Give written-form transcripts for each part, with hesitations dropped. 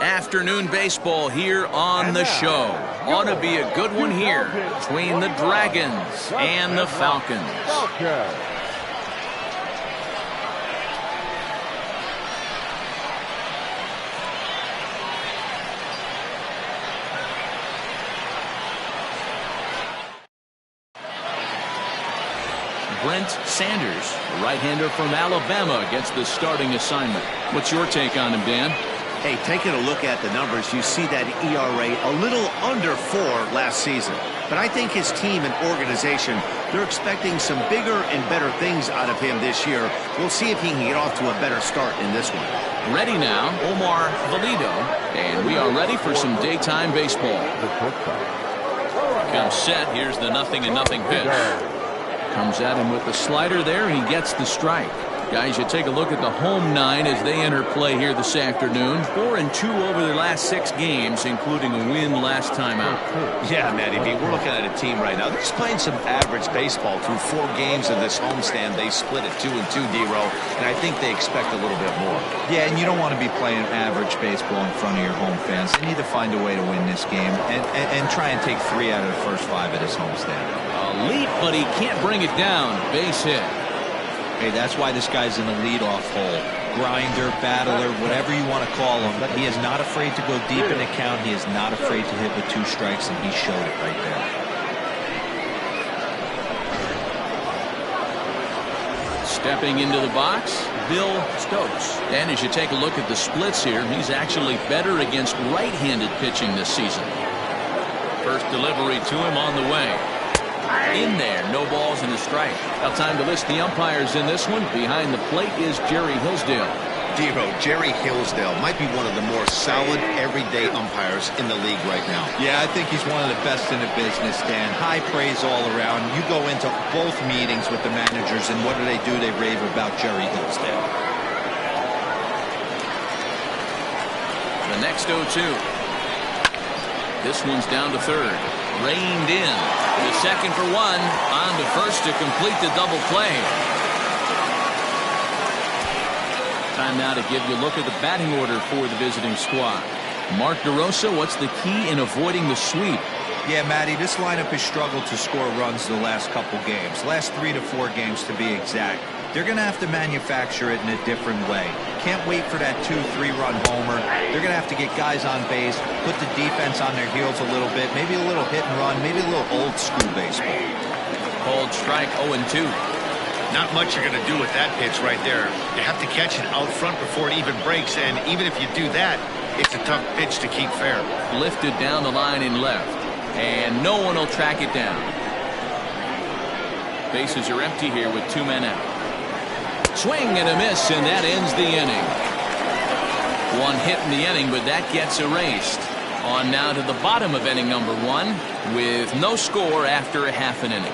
Afternoon baseball here on the show. Ought to be a good one here between the Dragons and the Falcons. Brent Sanders, the right-hander from Alabama, gets the starting assignment. What's your take on him, Dan? Hey, taking a look at the numbers, you see that ERA a little under 4 last season. But I think his team and organization, they're expecting some bigger and better things out of him this year. We'll see if he can get off to a better start in this one. Ready now, Omar Valido, and we are ready for some daytime baseball. Comes set. Here's the 0-0 pitch. Comes at him with the slider there. He gets the strike. Guys, you take a look at the home 9 as they enter play here this afternoon. 4-2 over their last 6 games, including a win last time out. Yeah, Matty B, we're looking at a team right now. They're just playing some average baseball through 4 games of this homestand. They split at 2-2, D-Row, and I think they expect a little bit more. Yeah, and you don't want to be playing average baseball in front of your home fans. They need to find a way to win this game and try and take 3 out of the first 5 of this homestand. A leap, but he can't bring it down. Base hit. Hey, that's why this guy's in the leadoff hole. Grinder, battler, whatever you want to call him. But he is not afraid to go deep in the count. He is not afraid to hit with 2 strikes, and he showed it right there. Stepping into the box, Bill Stokes. And as you take a look at the splits here, he's actually better against right-handed pitching this season. First delivery to him on the way. In there, no balls and a strike. Now time to list the umpires in this one. Behind the plate is Jerry Hillsdale. D-Row, Jerry Hillsdale might be one of the more solid everyday umpires in the league right now. Yeah, I think he's one of the best in the business, Dan. High praise all around. You go into both meetings with the managers, and what do? They rave about Jerry Hillsdale. The next 0-2. This one's down to third. Reined in. The second for 1. On to first to complete the double play. Time now to give you a look at the batting order for the visiting squad. Mark DeRosa, what's the key in avoiding the sweep? Yeah, Matty, this lineup has struggled to score runs the last couple games. Last 3 to 4 games to be exact. They're going to have to manufacture it in a different way. Can't wait for that 2-3 run homer. They're going to have to get guys on base, put the defense on their heels a little bit, maybe a little hit and run, maybe a little old school baseball. Cold strike, 0-2. Not much you're going to do with that pitch right there. You have to catch it out front before it even breaks, and even if you do that, it's a tough pitch to keep fair. Lifted down the line in left, and no one will track it down. Bases are empty here with 2 men out. Swing and a miss, and that ends the inning. 1 hit in the inning, but that gets erased. On now to the bottom of inning number 1 with no score after a half an inning.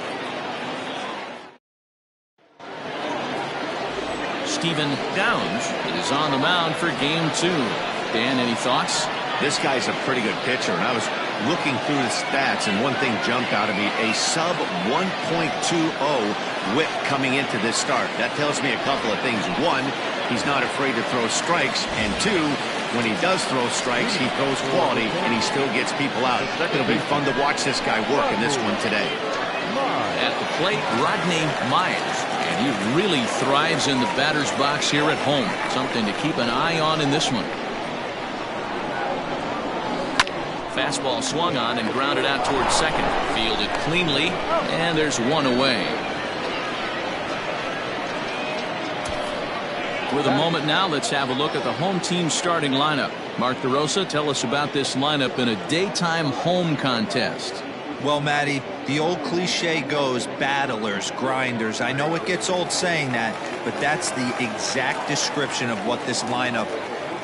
Stephen Downs is on the mound for game 2. Dan, any thoughts? This guy's a pretty good pitcher, and I was looking through his stats, and one thing jumped out at me: a sub 1.20 whip coming into this start. That tells me a couple of things. 1, he's not afraid to throw strikes, and 2, when he does throw strikes, he throws quality, and he still gets people out. It'll be fun to watch this guy work in this one today. At the plate, Rodney Myers, and he really thrives in the batter's box here at home. Something to keep an eye on in this one. Fastball swung on and grounded out towards second. Fielded cleanly, and there's 1 away. With a moment now, let's have a look at the home team starting lineup. Mark DeRosa, tell us about this lineup in a daytime home contest. Well, Matty, the old cliche goes battlers, grinders. I know it gets old saying that, but that's the exact description of what this lineup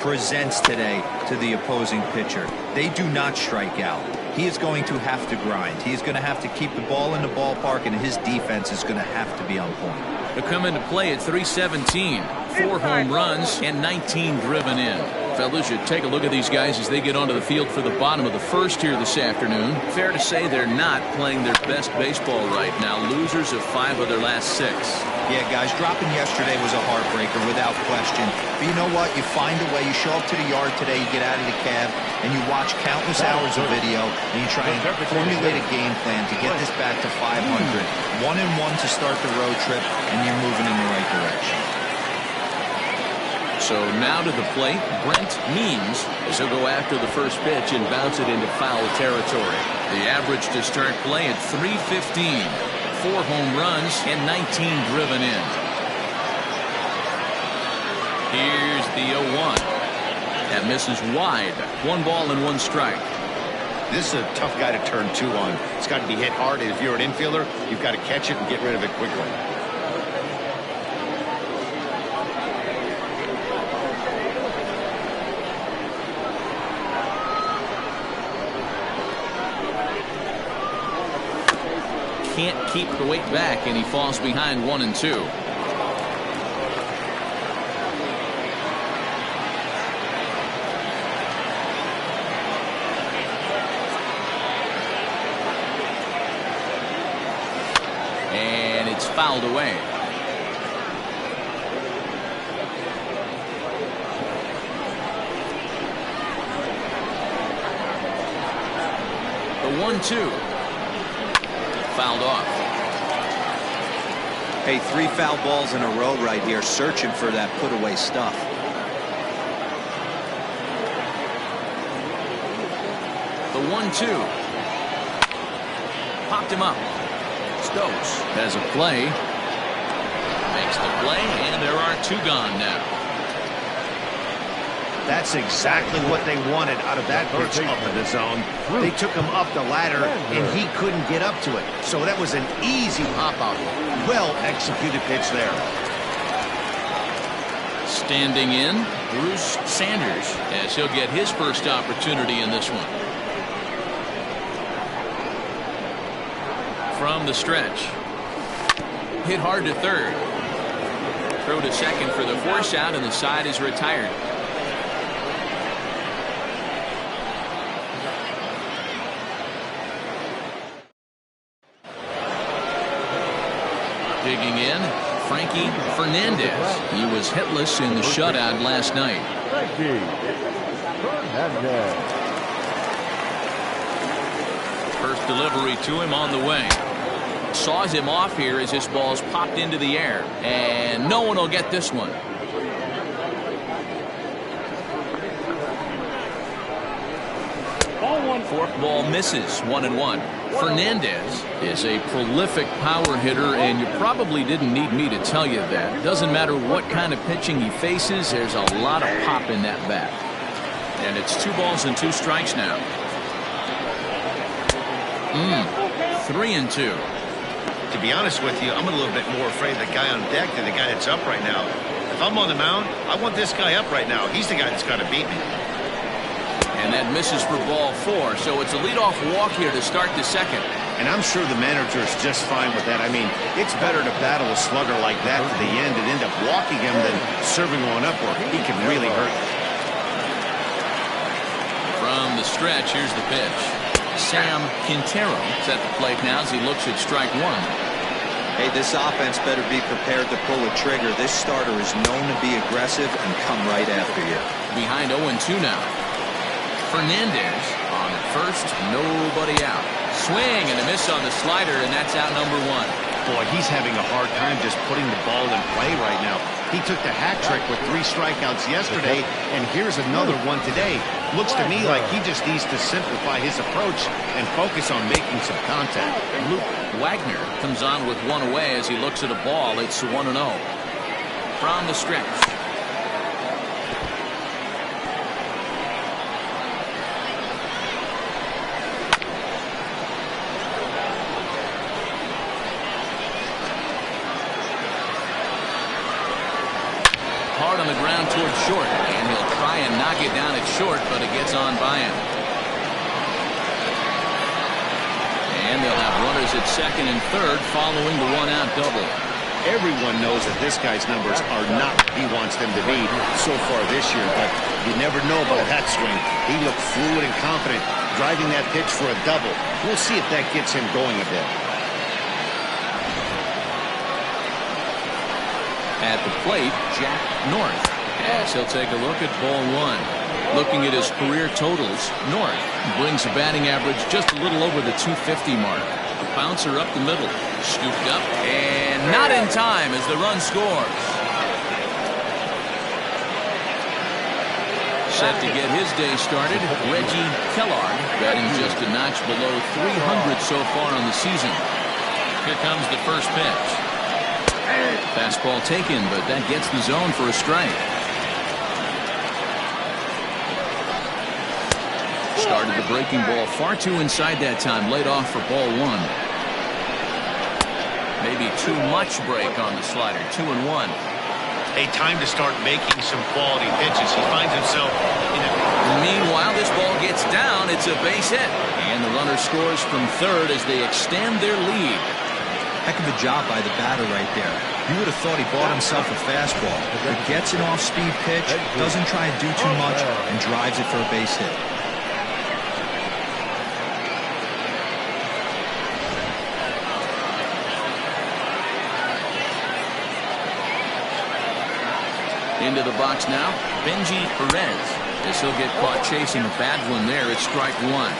presents today to the opposing pitcher. They do not strike out. He is going to have to grind. He is going to have to keep the ball in the ballpark, and his defense is going to have to be on point. They come into play at 317, 4 home runs and 19 driven in. Fellas, you take a look at these guys as they get onto the field for the bottom of the first here this afternoon. Fair to say they're not playing their best baseball right now. Losers of 5 of their last 6. Yeah, guys, dropping yesterday was a heartbreaker without question. But you know what? You find a way. You show up to the yard today, you get out of the cab, and you watch countless hours of video, and you try and formulate a game plan to get this back to 500. 1-1 to start the road trip, and you're moving in the right direction. So now to the plate, Brent Means, as he'll go after the first pitch and bounce it into foul territory. The average to start play at .315. 4 home runs and 19 driven in. Here's the 0-1. That misses wide. 1 ball and 1 strike. This is a tough guy to turn 2 on. It's got to be hit hard, and if you're an infielder, you've got to catch it and get rid of it quickly. Can't keep the weight back, and he falls behind 1-2. And it's fouled away. The 1-2. Fouled off. Hey, 3 foul balls in a row right here, searching for that put-away stuff. The 1-2. Popped him up. Stokes has a play. Makes the play, and there are 2 gone now. That's exactly what they wanted out of that pitch up in the zone. They took him up the ladder, and he couldn't get up to it. So that was an easy pop-out. Well-executed pitch there. Standing in, Bruce Sanders, as he'll get his first opportunity in this one. From the stretch. Hit hard to third. Throw to second for the force out, and the side is retired. Digging in, Frankie Fernandez. He was hitless in the shutout last night. Frankie Fernandez. First delivery to him on the way. Saws him off here as this ball's popped into the air. And no one will get this one. Fourth ball misses. 1-1. Fernandez is a prolific power hitter, and you probably didn't need me to tell you that. Doesn't matter what kind of pitching he faces, there's a lot of pop in that bat. And it's 2 balls and 2 strikes now. 3-2. To be honest with you, I'm a little bit more afraid of the guy on deck than the guy that's up right now. If I'm on the mound, I want this guy up right now. He's the guy that's got to beat me. And that misses for ball 4, so it's a leadoff walk here to start the second. And I'm sure the manager is just fine with that. I mean, it's better to battle a slugger like that to the end and end up walking him than serving one up where he can really hurt you. From the stretch, here's the pitch. Sam Quintero is at the plate now as he looks at strike 1. Hey, this offense better be prepared to pull a trigger. This starter is known to be aggressive and come right after you. Behind 0-2 now. Fernandez on at first, nobody out. Swing and a miss on the slider, and that's out number 1. Boy, he's having a hard time just putting the ball in play right now. He took the hat trick with 3 strikeouts yesterday, and here's another one today. Looks to me like he just needs to simplify his approach and focus on making some contact. Luke Wagner comes on with 1 away as he looks at a ball. It's 1-0. From the stretch. Hard on the ground towards short, and he'll try and knock it down at short, but it gets on by him. And they'll have runners at second and third following the 1-out double. Everyone knows that this guy's numbers are not what he wants them to be so far this year, but you never know about that swing. He looked fluid and confident, driving that pitch for a double. We'll see if that gets him going a bit. At the plate, Jack North. As he'll take a look at ball one. Looking at his career totals, North brings a batting average just a little over the 250 mark. A bouncer up the middle. Scooped up and not in time as the run scores. Set to get his day started, Reggie Kellogg, batting just a notch below 300 so far on the season. Here comes the first pitch. Fastball taken, but that gets the zone for a strike. Started the breaking ball far too inside that time, laid off for ball one. Maybe too much break on the slider, 2-1. Hey, time to start making some quality pitches. He finds himself in a... Meanwhile, this ball gets down. It's a base hit. And the runner scores from third as they extend their lead. Heck of a job by the batter right there. You would have thought he bought himself a fastball. He gets an off-speed pitch, doesn't try and do too much, and drives it for a base hit. Into the box now, Benji Perez. As he'll get caught chasing a bad one there. It's strike one.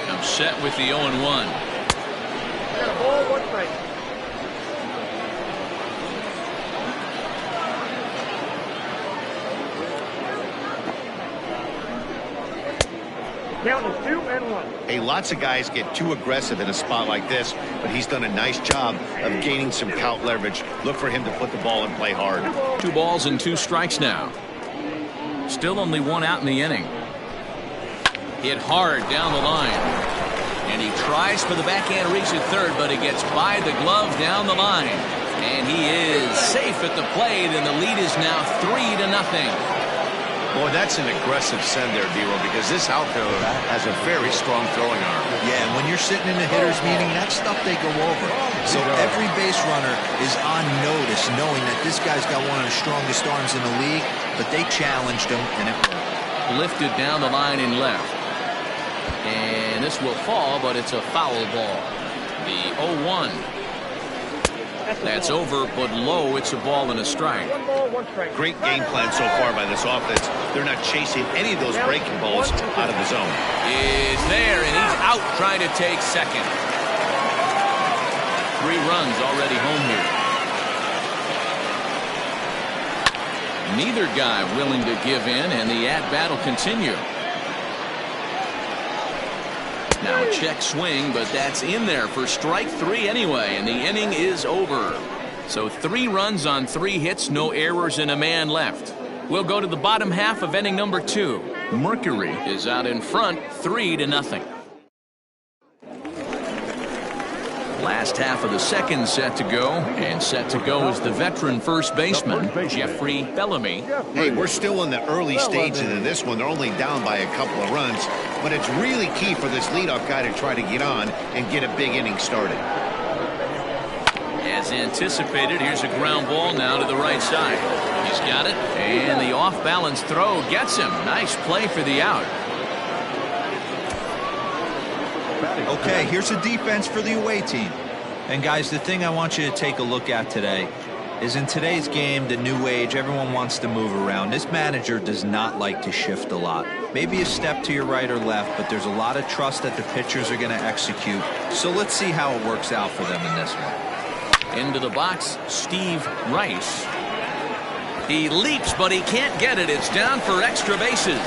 I'm set with the 0-1. Got a ball, 1 strike. Count is 2-1. Hey, lots of guys get too aggressive in a spot like this, but he's done a nice job of gaining some count leverage. Look for him to put the ball and play hard. 2 balls and 2 strikes now. Still only 1 out in the inning. Hit hard down the line. And he tries for the backhand reach at third, but he gets by the glove down the line. And he is safe at the plate, and the lead is now 3-0. Boy, that's an aggressive send there, D-Roll, because this outfielder has a very strong throwing arm. Yeah, and when you're sitting in a hitter's meeting, that's stuff they go over. So every base runner is on notice, knowing that this guy's got one of the strongest arms in the league, but they challenged him, and it worked. Lifted down the line in left. And this will fall, but it's a foul ball. The 0-1. That's over, but low. It's a ball and a strike. 1 ball, 1 strike. Great game plan so far by this offense. They're not chasing any of those breaking balls out of the zone. Is there, and he's out trying to take second. 3 runs already home here. Neither guy willing to give in, and the at-bat will continue. Now a check swing, but that's in there for strike 3 anyway, and the inning is over. So 3 runs on 3 hits, no errors, and a man left. We'll go to the bottom half of inning number 2. Mercury is out in front, 3-0. Last half of the second set to go, and set to go is the veteran first baseman, Jeffrey Bellamy. Hey, we're still in the early stages of this one. They're only down by a couple of runs, but it's really key for this leadoff guy to try to get on and get a big inning started. As anticipated, here's a ground ball now to the right side. He's got it, and the off-balance throw gets him. Nice play for the out. Okay, here's the defense for the away team. And guys, the thing I want you to take a look at today is in today's game, the new age, everyone wants to move around. This manager does not like to shift a lot. Maybe a step to your right or left, but there's a lot of trust that the pitchers are going to execute. So let's see how it works out for them in this one. Into the box, Steve Rice. He leaps, but he can't get it. It's down for extra bases.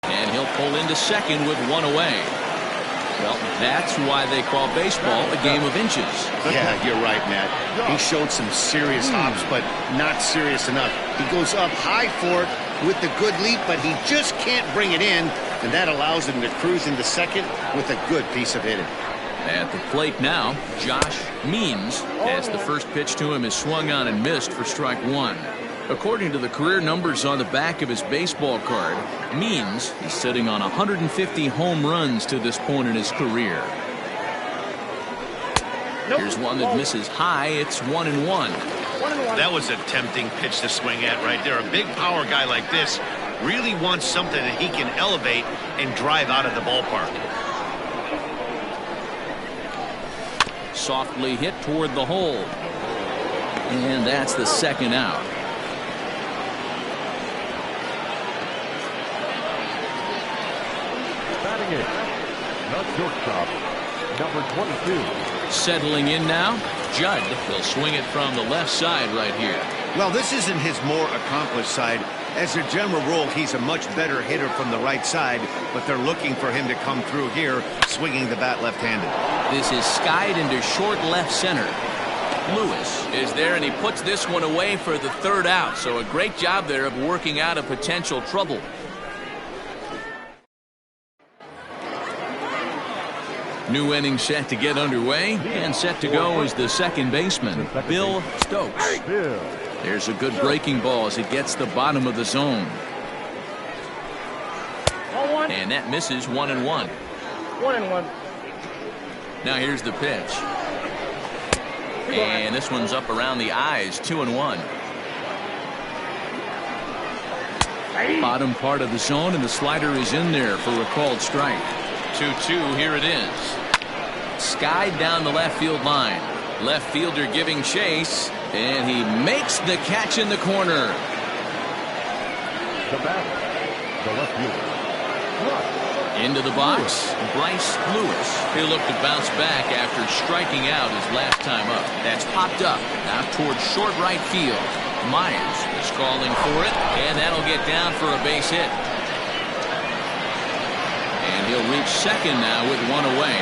And he'll pull into second with 1 away. Well, that's why they call baseball a game of inches. Yeah, you're right, Matt. He showed some serious hops, but not serious enough. He goes up high for it with the good leap, but he just can't bring it in, and that allows him to cruise into second with a good piece of hitting. At the plate now, Josh Means, as the first pitch to him is swung on and missed for strike 1. According to the career numbers on the back of his baseball card, Means is sitting on 150 home runs to this point in his career. Here's one that misses high. It's 1-1. That was a tempting pitch to swing at right there. A big power guy like this really wants something that he can elevate and drive out of the ballpark. Softly hit toward the hole. And that's the second out. Batting it, the shortstop, number 22. Settling in now, Judd. He'll swing it from the left side right here. Well, this isn't his more accomplished side. As a general rule, he's a much better hitter from the right side, but they're looking for him to come through here, swinging the bat left-handed. This is skied into short left center. Lewis is there, and he puts this one away for the third out. So a great job there of working out a potential trouble. New inning set to get underway, and set to go is the second baseman, Bill Stokes. There's a good breaking ball as it gets the bottom of the zone. And that misses 1-1. 1-1. Now here's the pitch. And this one's up around the eyes, 2-1. Bottom part of the zone, and the slider is in there for a called strike. 2-2, here it is. Skied down the left field line. Left fielder giving chase, and he makes the catch in the corner. The batter, the left fielder. Into the box, Bryce Lewis. He'll look to bounce back after striking out his last time up. That's popped up, now towards short right field. Myers is calling for it, and that'll get down for a base hit. And he'll reach second now with one away.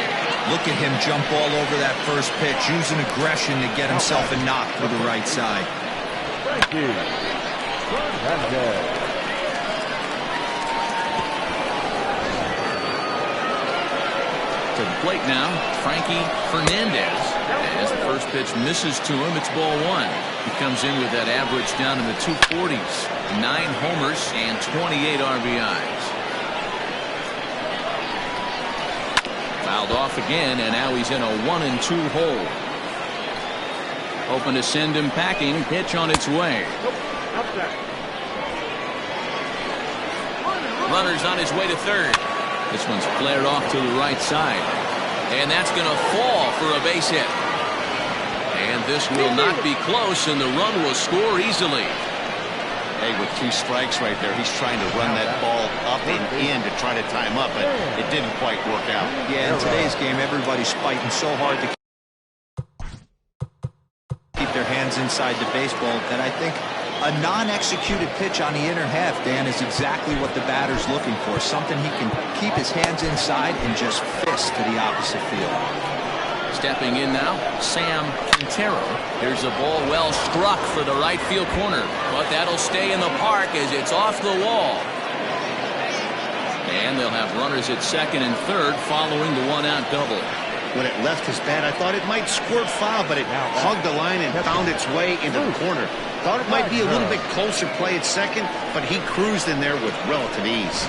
Look at him jump all over that first pitch, using aggression to get himself a knock to the right side. Frankie Fernandez. To the plate now, Frankie Fernandez. As the first pitch misses to him, it's ball one. He comes in with that average down in the 240s. 9 homers and 28 RBIs. Fouled off again, and now he's in a 1-2 hole. Hoping to send him packing. Pitch on its way. Runner's on his way to third. This one's flared off to the right side. And that's going to fall for a base hit. And this will not be close, and the run will score easily. Hey, with 2 strikes right there, he's trying to run that ball up and in to try to time up, but it didn't quite work out. Yeah, in today's game, everybody's fighting so hard to keep their hands inside the baseball that I think a non-executed pitch on the inner half, Dan, is exactly what the batter's looking for. Something he can keep his hands inside and just fist to the opposite field. Stepping in now, Sam Quintero. Here's a ball well struck for the right field corner, but that'll stay in the park as it's off the wall. And they'll have runners at second and third following the 1-out double. When it left his bat, I thought it might squirt foul, but it hugged the line and found its way into the corner. Thought it might be a little bit closer play at second, but he cruised in there with relative ease.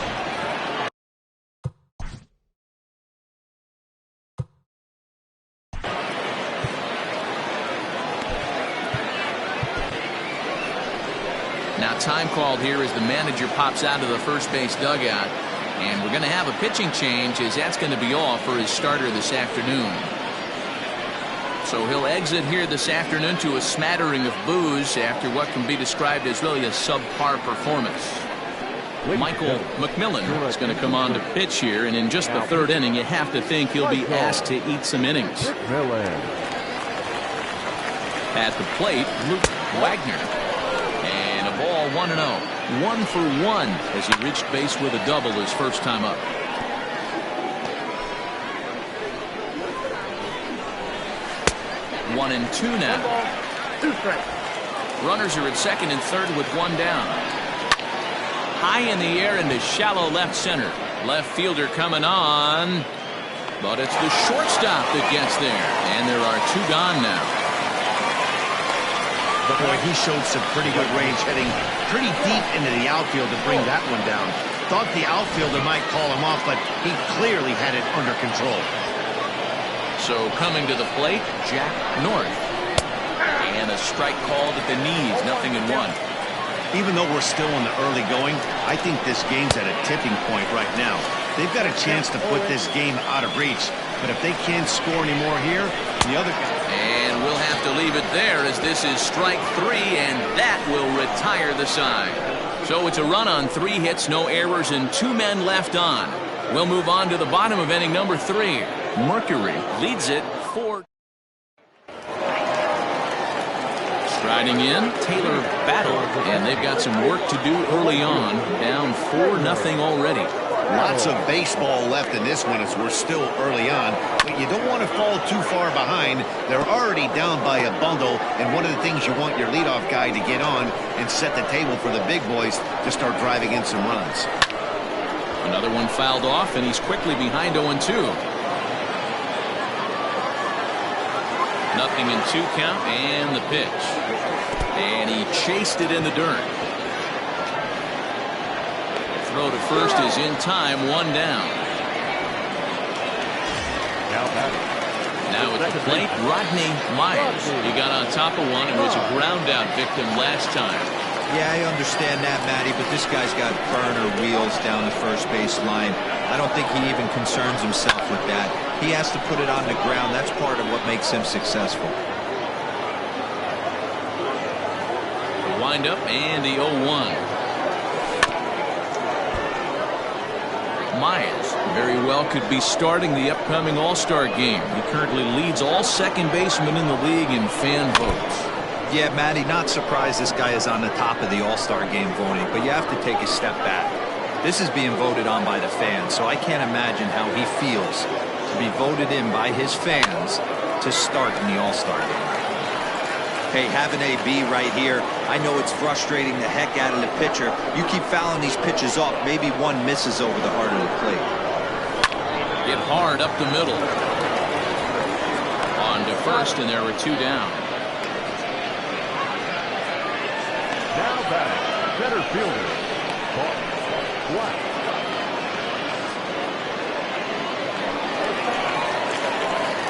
Now time called here as the manager pops out of the first base dugout. And we're going to have a pitching change, as that's going to be all for his starter this afternoon. So he'll exit here this afternoon to a smattering of boos after what can be described as really a subpar performance. Michael McMillan is going to come on to pitch here, and in just the third inning, you have to think he'll be asked to eat some innings. At the plate, Luke Wagner. And a ball 1-0. 1 for 1 as he reached base with a double his first time up. One and 2 now. Runners are at second and third with 1 down. High in the air into shallow left center. Left fielder coming on, but it's the shortstop that gets there, and there are 2 gone now. Boy, he showed some pretty good range, heading pretty deep into the outfield to bring that one down. Thought the outfielder might call him off, but he clearly had it under control. So coming to the plate, Jack North. And a strike called at the knees, 0-1. Even though we're still in the early going, I think this game's at a tipping point right now. They've got a chance to put this game out of reach. But if they can't score any more here, the other guy... And we'll have to leave it there as this is strike 3, and that will retire the side. So it's a run on 3 hits, no errors, and 2 men left on. We'll move on to the bottom of inning number 3. Mercury leads it 4. Striding in, Taylor Battle, and they've got some work to do early on. Down 4-0 already. Lots of baseball left in this one as we're still early on, but you don't want to fall too far behind. They're already down by a bundle, and one of the things you want your leadoff guy to get on and set the table for the big boys to start driving in some runs. Another one fouled off, and he's quickly behind 0-2. Nothing in 2 count, and the pitch. And he chased it in the dirt. Throw to first is in time, 1 down. Now at the plate, Rodney Myers. He got on top of one and was a ground out victim last time. Yeah, I understand that, Matty, but this guy's got burner wheels down the first base line. I don't think he even concerns himself with that. He has to put it on the ground. That's part of what makes him successful. The windup and the 0-1. Myers very well could be starting the upcoming All-Star game. He currently leads all second basemen in the league in fan votes. Yeah, Matty, not surprised this guy is on the top of the All-Star game voting, but you have to take a step back. This is being voted on by the fans, so I can't imagine how he feels to be voted in by his fans to start in the All-Star game. Hey, have an AB right here. I know it's frustrating the heck out of the pitcher. You keep fouling these pitches off, maybe one misses over the heart of the plate. Hit hard up the middle. On to first, and there were 2 down. Now back, center fielder, Bart Flash.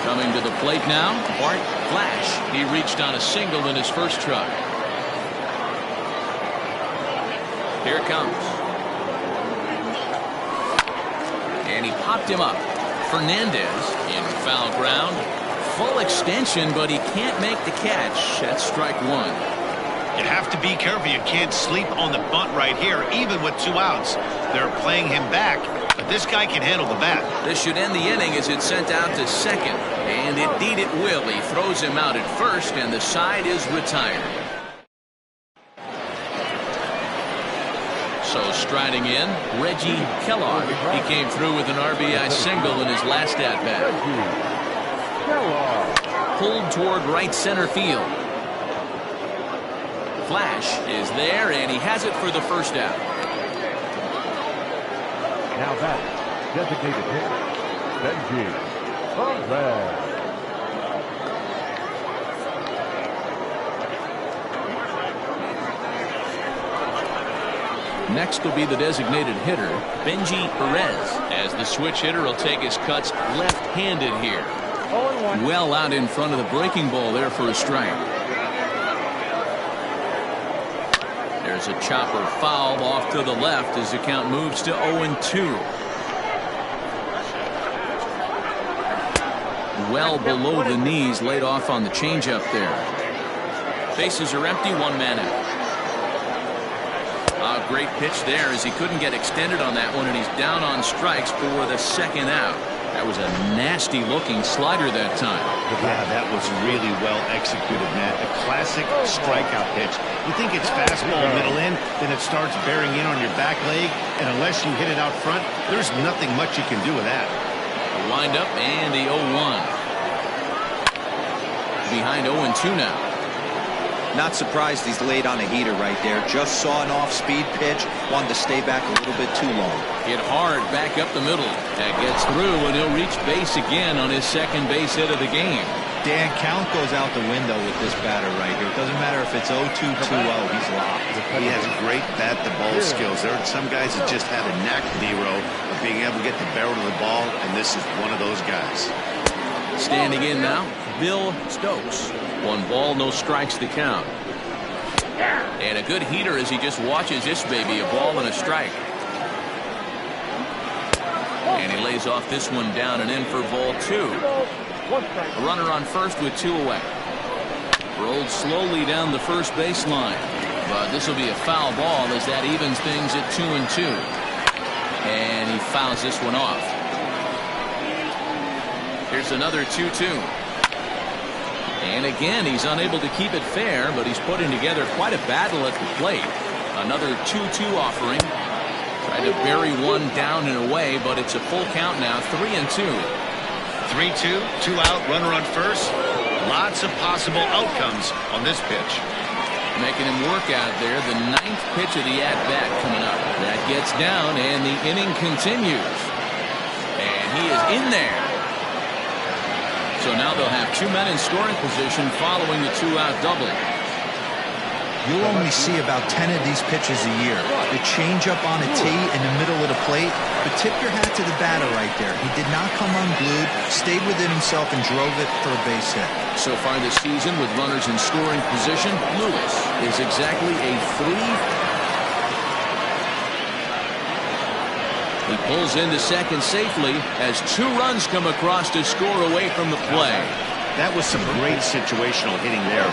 Coming to the plate now, Bart Flash. He reached on a single in his first try. Here it comes. And he popped him up. Fernandez in foul ground. Full extension, but he can't make the catch. That's strike 1. You have to be careful. You can't sleep on the bunt right here, even with 2 outs. They're playing him back, but this guy can handle the bat. This should end the inning as it's sent out to second. And indeed it will. He throws him out at first, and the side is retired. So striding in, Reggie Kellogg. He came through with an RBI single in his last at-bat. Pulled toward right center field. Flash is there, and he has it for the first out. Now back, designated hitter, Benji Perez. Next will be the designated hitter, Benji Perez, as the switch hitter will take his cuts left-handed here. Well out in front of the breaking ball there for a strike. There's a chopper foul off to the left as the count moves to 0-2. Well below the knees, laid off on the changeup there. Bases are empty, 1 man out. A great pitch there as he couldn't get extended on that one, and he's down on strikes for the second out. That was a nasty looking slider that time. Yeah, that was really well executed, Matt. A classic strikeout pitch. You think it's fastball middle in, then it starts bearing in on your back leg, and unless you hit it out front, there's nothing much you can do with that. A windup and the 0-1. Behind 0-2 now. Not surprised he's laid on a heater right there. Just saw an off-speed pitch. Wanted to stay back a little bit too long. Hit hard back up the middle. That gets through, and he'll reach base again on his second base hit of the game. Dan, count goes out the window with this batter right here. It doesn't matter if it's 0-2, 2-0. He's locked. He has great bat-to-ball skills. There are some guys that just have a knack, Nero, of being able to get the barrel of the ball, and this is one of those guys. Standing in now, Bill Stokes. 1 ball, no strikes to count. And a good heater as he just watches this baby, a ball and a strike. And he lays off this one down and in for ball 2. A runner on first with 2 away. Rolled slowly down the first baseline. But this will be a foul ball as that evens things at 2-2. And he fouls this one off. Here's another 2-2. And again, he's unable to keep it fair, but he's putting together quite a battle at the plate. Another 2-2 offering. Tried to bury one down and away, but it's a full count now, 3-2. 3-2, 2 out, runner on first. Lots of possible outcomes on this pitch. Making him work out there. The 9th pitch of the at-bat coming up. That gets down, and the inning continues. And he is in there. So now they'll have 2 men in scoring position following the 2-out double. You'll only see about 10 of these pitches a year. The changeup on a tee in the middle of the plate. But tip your hat to the batter right there. He did not come unglued, stayed within himself, and drove it for a base hit. So far this season with runners in scoring position, Lewis is exactly a 3. He pulls into second safely as 2 runs come across to score away from the play. That was some great situational hitting there.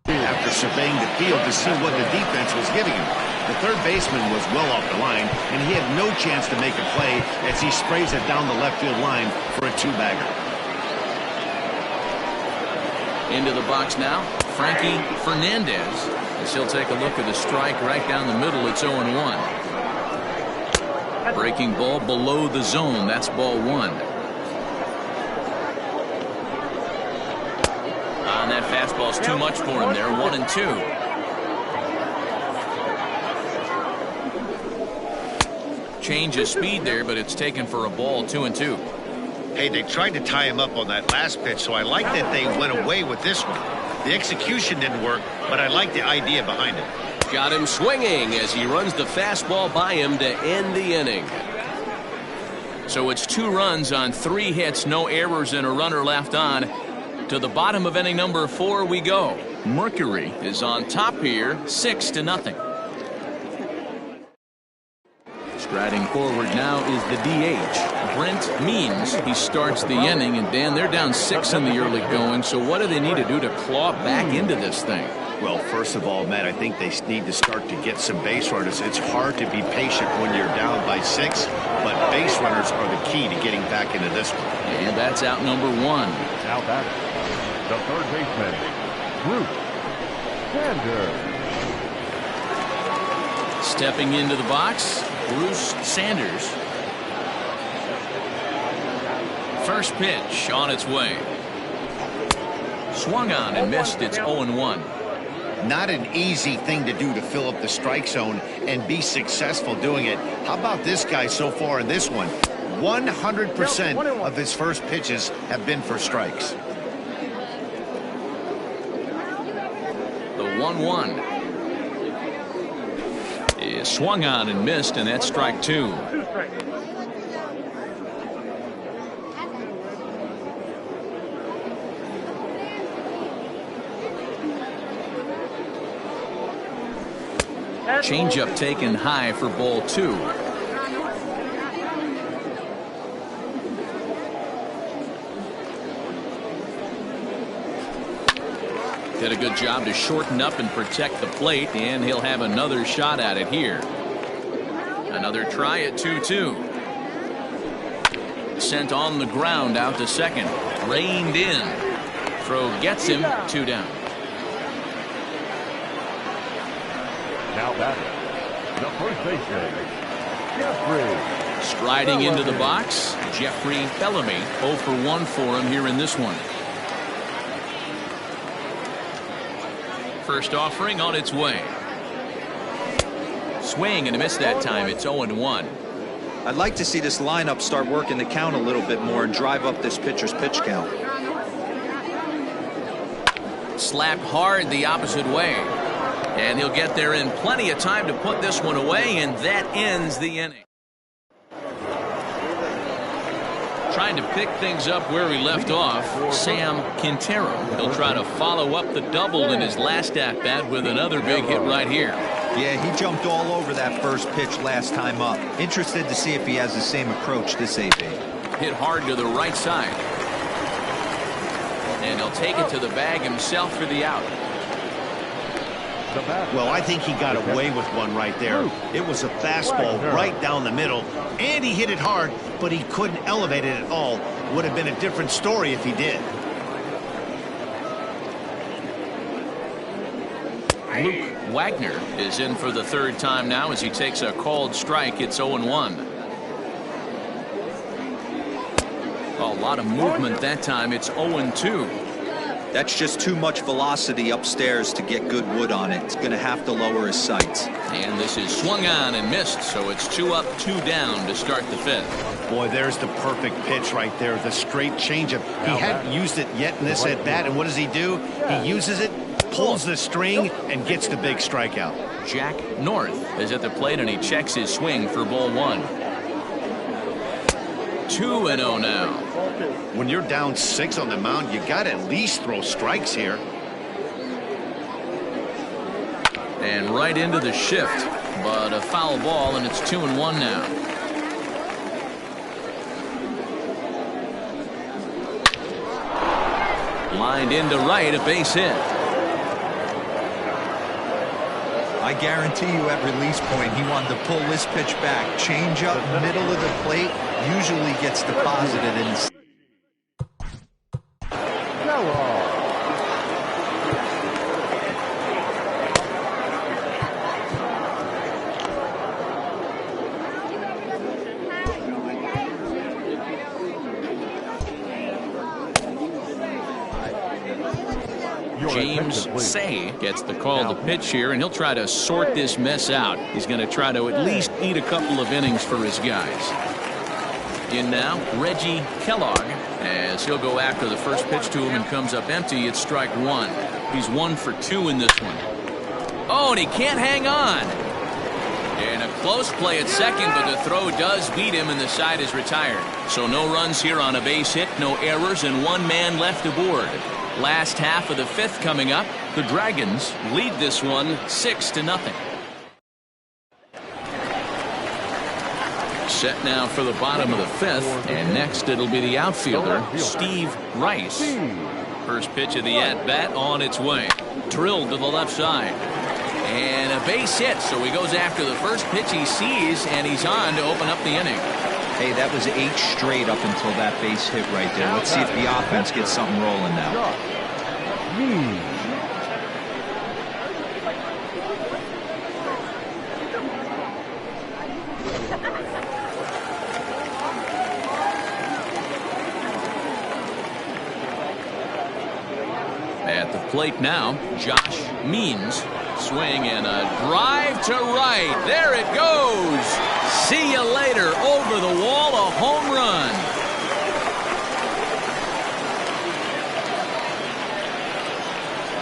After surveying the field to see what the defense was giving him. The third baseman was well off the line, and he had no chance to make a play as he sprays it down the left field line for a 2-bagger. Into the box now, Frankie Fernandez. As he'll take a look at the strike right down the middle. It's 0-1. Breaking ball below the zone. That's ball 1. And that fastball's too much for him there. 1-2. Change of speed there, but it's taken for a ball. 2-2. Hey, they tried to tie him up on that last pitch, so I like that they went away with this one. The execution didn't work, but I like the idea behind it. Got him swinging as he runs the fastball by him to end the inning. So it's 2 runs on 3 hits, no errors, and a runner left on. To the bottom of inning number 4 we go. Mercury is on top here, 6-0. Striding forward now is the DH. Brent Means. He starts the inning, and Dan, they're down 6 in the early going, so what do they need to do to claw back into this thing? Well, first of all, Matt, I think they need to start to get some base runners. It's hard to be patient when you're down by 6, but base runners are the key to getting back into this one. And that's out number 1. Now batter, the third baseman, Bruce Sanders. Stepping into the box, Bruce Sanders. First pitch on its way. Swung on and missed. It's 0-1. Not an easy thing to do to fill up the strike zone and be successful doing it. How about this guy so far in this one? 100% of his first pitches have been for strikes. The 1-1 is swung on and missed, and that's strike 2. Changeup taken high for ball 2. Did a good job to shorten up and protect the plate, and he'll have another shot at it here. Another try at 2-2. Sent on the ground out to second. Reined in. Throw gets him. 2 down. Now batter, the first baseman, Jeffrey. Striding into the box, Jeffrey Bellamy. 0 for 1 for him here in this one. First offering on its way. Swing and a miss that time. It's 0-1. I'd like to see this lineup start working the count a little bit more and drive up this pitcher's pitch count. Slapped hard the opposite way. And he'll get there in plenty of time to put this one away, and that ends the inning. Trying to pick things up where we left off, Sam Quintero. He'll try to follow up the double in his last at-bat with another big hit right here. Yeah, he jumped all over that first pitch last time up. Interested to see if he has the same approach this AB. Hit hard to the right side. And he'll take it to the bag himself for the out. Well, I think he got away with one right there. It was a fastball right down the middle, and he hit it hard, but he couldn't elevate it at all. Would have been a different story if he did. Luke Wagner is in for the third time now as he takes a called strike. It's 0-1. A lot of movement that time. It's 0-2. That's just too much velocity upstairs to get good wood on it. It's going to have to lower his sights. And this is swung on and missed, so it's 2 up, 2 down to start the fifth. Boy, there's the perfect pitch right there. The straight changeup. He hadn't used it yet in this at-bat, and what does he do? He uses it, pulls the string, and gets the big strikeout. Jack North is at the plate, and he checks his swing for ball 1. 2-0 now. When you're down 6 on the mound, you got to at least throw strikes here. And right into the shift, but a foul ball, and it's 2-1 now. Lined into right, a base hit. I guarantee you at release point he wanted to pull this pitch back. Change up middle of the plate usually gets deposited in. James Say gets the call to pitch here, and he'll try to sort this mess out. He's going to try to at least eat a couple of innings for his guys. In now, Reggie Kellogg, as he'll go after the first pitch to him and comes up empty. It's strike 1. He's 1 for 2 in this one. Oh, and he can't hang on. And a close play at second, but the throw does beat him, and the side is retired. So no runs here on a base hit, no errors, and 1 man left aboard. Last half of the fifth coming up. The Dragons lead this one 6-0. Set now for the bottom of the fifth, and next it'll be the outfielder, Steve Rice. First pitch of the at-bat on its way. Drilled to the left side. And a base hit, so he goes after the first pitch he sees, and he's on to open up the inning. Hey, that was 8 straight up until that base hit right there. Let's see if the offense gets something rolling now. At the plate now, Josh Means. Swing and a drive to right. There it goes. See you later. Over the wall, a home run.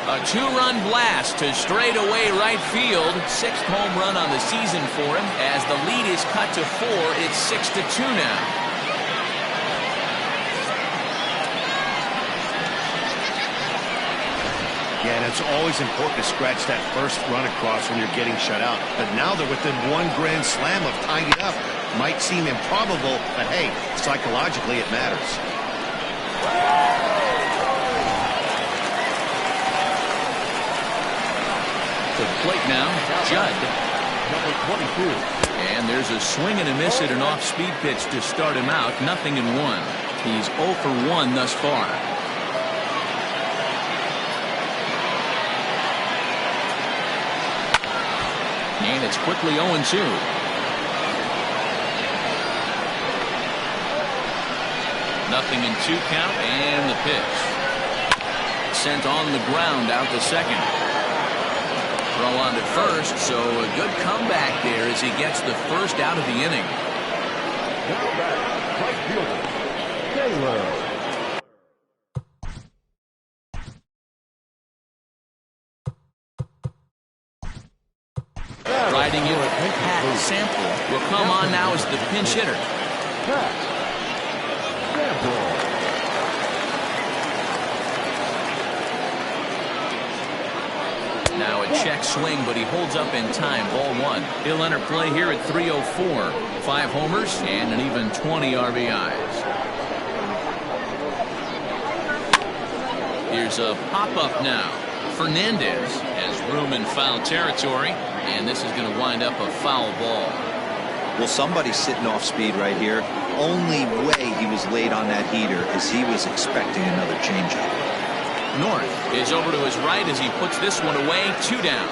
A 2-run blast to straightaway right field. 6th home run on the season for him. As the lead is cut to 4, it's 6-2 now. Yeah, and it's always important to scratch that first run across when you're getting shut out. But now they're within 1 grand slam of tying it up. Might seem improbable, but hey, psychologically it matters. To the plate now, Judd. Number 22. And there's a swing and a miss at an off-speed pitch to start him out. 0-1. He's 0 for 1 thus far. And it's quickly 0-2. Nothing in 2 count, and the pitch. Sent on the ground out to second. Throw on to first, so a good comeback there as he gets the first out of the inning. Now back, right fielder, Taylor. Riding in, Pat Sample will come on now as the pinch hitter. check swing, but he holds up in time. Ball one. He'll enter play here at 3:04. 5 homers and an even 20 RBIs. Here's a pop-up now. Fernandez has room in foul territory, and this is going to wind up a foul ball. Well, somebody's sitting off speed right here. Only way he was late on that heater is he was expecting another changeup. North is over to his right as he puts this one away. 2 down.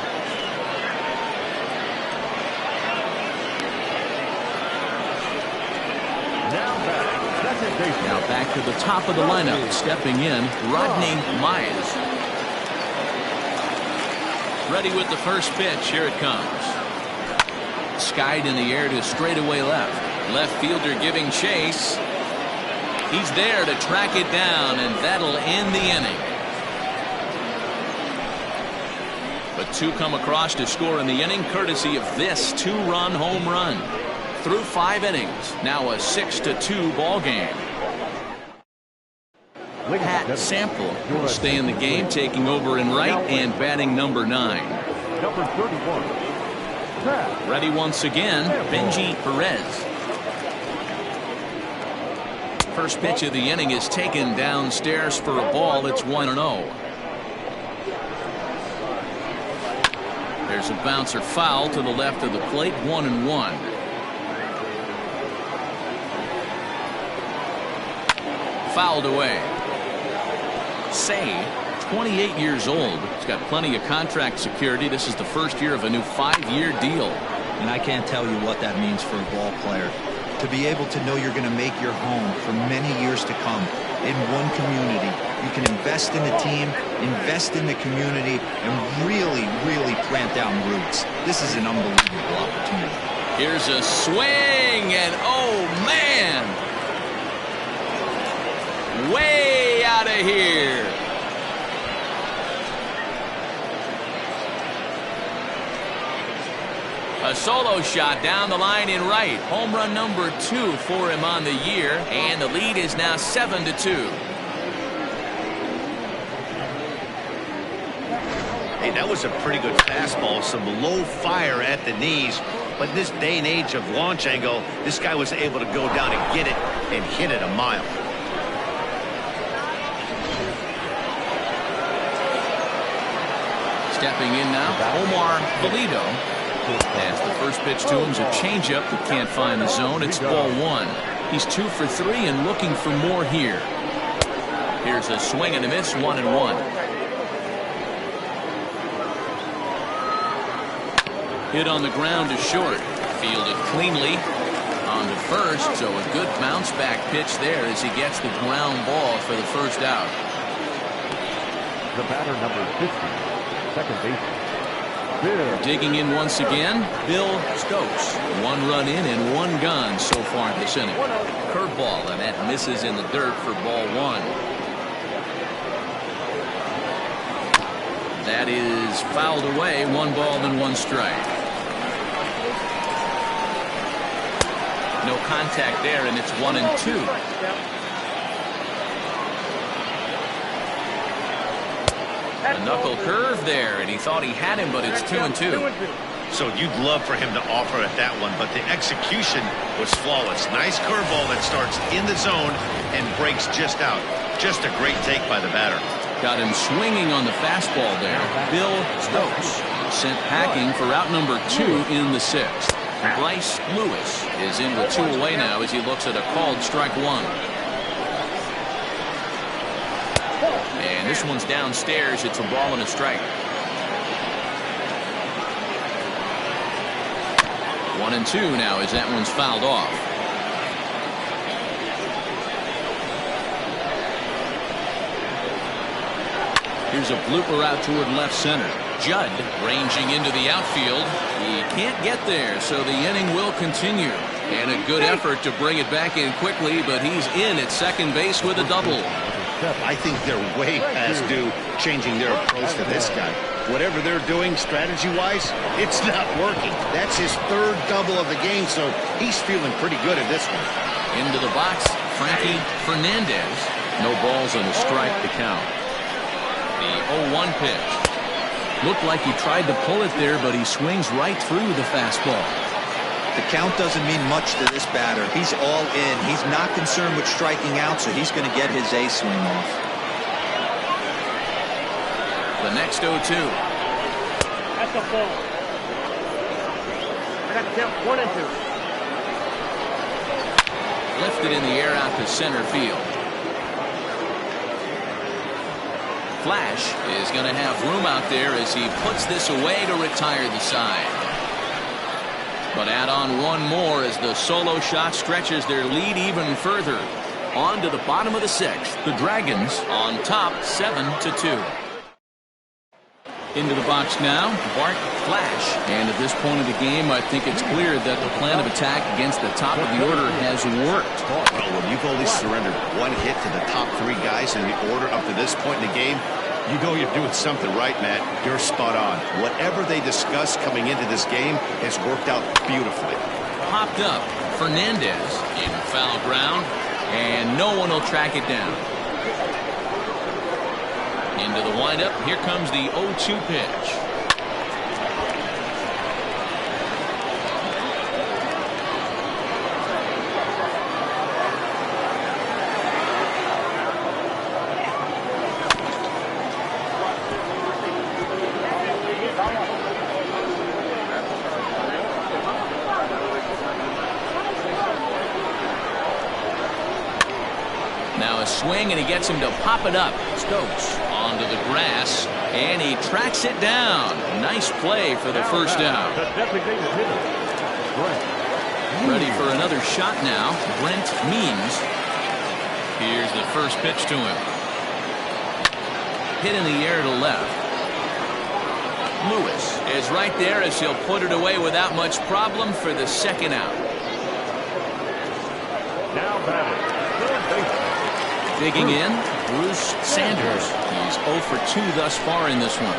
Now back to the top of the lineup. Stepping in, Rodney Mize. Ready with the first pitch. Here it comes. Skied in the air to straightaway left. Left fielder giving chase. He's there to track it down, and that'll end the inning. But 2 come across to score in the inning, courtesy of this 2-run home run. Through 5 innings, now a 6-2 ball game. Pat Sample will stay in the game, taking over in right and batting number 9. Number 31. Ready once again, Benji Perez. First pitch of the inning is taken downstairs for a ball. It's 1-0. There's a bouncer foul to the left of the plate. 1-1. Fouled away. Say, 28 years old. He's got plenty of contract security. This is the first year of a new 5-year deal. And I can't tell you what that means for a ball player. To be able to know you're going to make your home for many years to come in one community. You can invest in the team, invest in the community, and really, really plant down roots. This is an unbelievable opportunity. Here's a swing, and oh, man! Way out of here. A solo shot down the line in right. Home run number 2 for him on the year, and the lead is now 7-2. Hey, that was a pretty good fastball. Some low fire at the knees. But in this day and age of launch angle, this guy was able to go down and get it and hit it a mile. Stepping in now, Omar Valido. As the first pitch to him's a changeup that can't find the zone. It's ball 1. He's 2 for 3 and looking for more here. Here's a swing and a miss. 1-1. Hit on the ground to short. Fielded cleanly on to first. So a good bounce back pitch there as he gets the ground ball for the first out. The batter, number 50, second baseman. Digging in once again, Bill Stokes. 1 run in and 1 gone so far this inning. Curveball, and that misses in the dirt for ball 1. That is fouled away. 1 ball and 1 strike. No contact there, and it's 1-2. A knuckle curve there, and he thought he had him, but it's 2-2. So you'd love for him to offer at that one, but the execution was flawless. Nice curveball that starts in the zone and breaks just out. Just a great take by the batter. Got him swinging on the fastball there. Bill Stokes sent packing for out number 2 in the 6th. Bryce Lewis is in with 2 away now as he looks at a called strike 1. And this one's downstairs. It's a ball and a strike. 1-2 now as that one's fouled off. Here's a blooper out toward left center. Judd ranging into the outfield. He can't get there, so the inning will continue. And a good effort to bring it back in quickly, but he's in at second base with a double. I think they're way past due changing their approach to this guy. Whatever they're doing strategy-wise, it's not working. That's his 3rd double of the game, so he's feeling pretty good at this one. Into the box, Frankie Fernandez. No balls and a strike to count. The 0-1 pitch. Looked like he tried to pull it there, but he swings right through the fastball. The count doesn't mean much to this batter. He's all in. He's not concerned with striking out, so he's going to get his A swing off. The next 0-2. That's a ball. I got to count 1 and 2. Lifted in the air out to center field. Flash is going to have room out there as he puts this away to retire the side. But add on one more as the solo shot stretches their lead even further. On to the bottom of the 6th. The Dragons on top 7-2. Into the box now, Bart Flash. And at this point of the game, I think it's clear that the plan of attack against the top of the order has worked. Well, when you've only surrendered 1 hit to the top 3 guys in the order up to this point in the game, you know you're doing something right, Matt. You're spot on. Whatever they discussed coming into this game has worked out beautifully. Popped up. Fernandez in foul ground, and no one will track it down. Into the windup. Here comes the 0-2 pitch. Now a swing, and he gets him to pop it up. Stokes onto the grass, and he tracks it down. Nice play for the first down. Ready for another shot now. Brent Means. Here's the first pitch to him. Hit in the air to left. Lewis is right there as he'll put it away without much problem for the second out. Now batting, third baseman. Digging in, Bruce Sanders. He's 0 for 2 thus far in this one.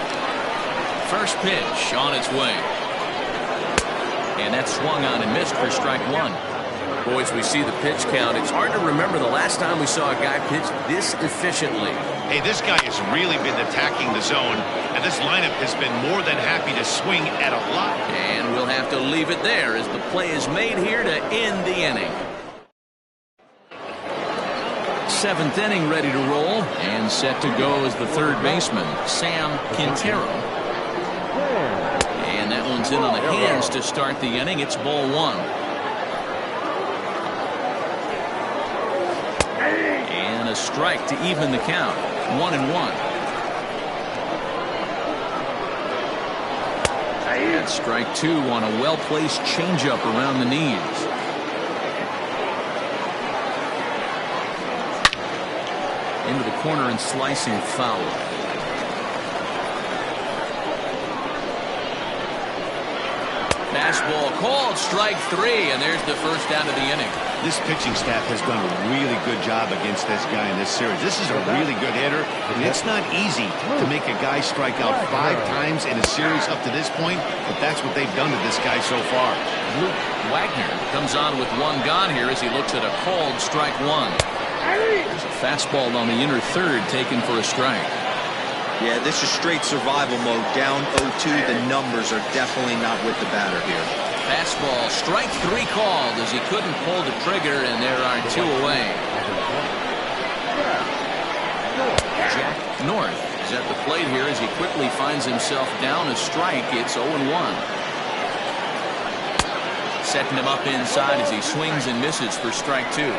First pitch on its way. And that swung on and missed for strike 1. Boys, we see the pitch count. It's hard to remember the last time we saw a guy pitch this efficiently. Hey, this guy has really been attacking the zone, and this lineup has been more than happy to swing at a lot. And we'll have to leave it there as the play is made here to end the inning. 7th inning ready to roll, and set to go is the third baseman, Sam Quintero. And that one's in on the hands to start the inning. It's ball 1. And a strike to even the count. 1-1. And strike 2 on a well-placed changeup around the knees. Into the corner and slicing foul. Fastball called, strike 3, and there's the first out of the inning. This pitching staff has done a really good job against this guy in this series. This is a really good hitter, and it's not easy to make a guy strike out 5 times in a series up to this point, but that's what they've done to this guy so far. Luke Wagner comes on with 1 gone here as he looks at a called strike 1. There's a fastball on the inner third taken for a strike. Yeah, this is straight survival mode. Down 0-2. The numbers are definitely not with the batter here. Fastball, strike 3 called as he couldn't pull the trigger, and there are 2 away. Jack North is at the plate here as he quickly finds himself down a strike. It's 0-1. Setting him up inside as he swings and misses for strike 2.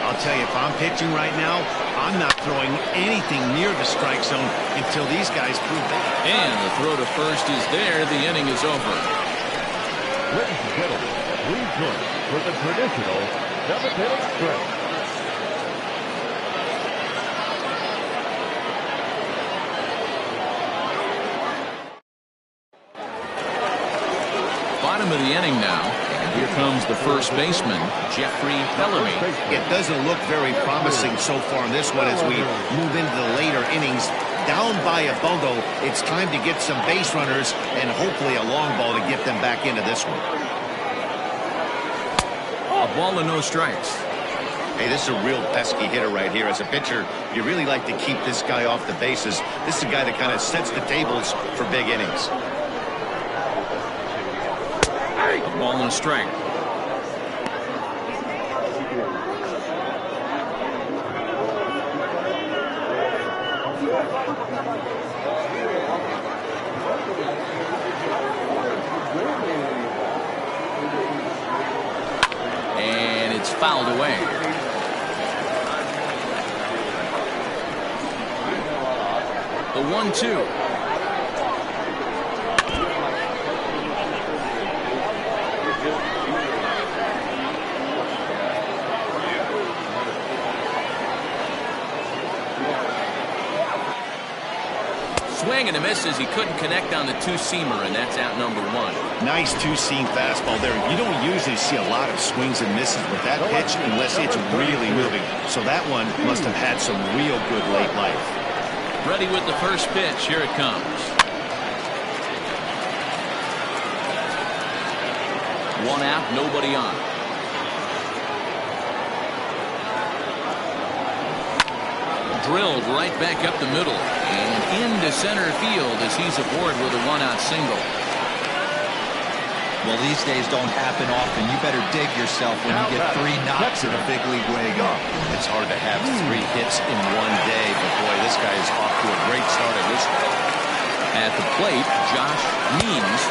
I'll tell you, if I'm pitching right now, I'm not throwing anything near the strike zone until these guys prove that. And the throw to first is there. The inning is over. Ladies and gentlemen, please join for the traditional 7th-inning stretch. Bottom of the inning now. Here comes the first baseman, Jeffrey Bellamy. It doesn't look very promising so far in this one as we move into the later innings. Down by a bundle, it's time to get some base runners and hopefully a long ball to get them back into this one. A ball and no strikes. Hey, this is a real pesky hitter right here. As a pitcher, you really like to keep this guy off the bases. This is a guy that kind of sets the tables for big innings. A ball and a strike. And it's fouled away. The 1-2. Swing and a miss as he couldn't connect on the two-seamer, and that's out number 1. Nice two-seam fastball there. You don't usually see a lot of swings and misses with that pitch unless it's really moving. So that one must have had some real good late life. Ready with the first pitch. Here it comes. One out, nobody on. Drilled right back up the middle and into center field as he's aboard with a one-out single. Well, these days don't happen often. You better dig yourself when you get 3 knocks in a big league way. It's hard to have 3 hits in one day, but boy, this guy is off to a great start at this one. At the plate, Josh Means,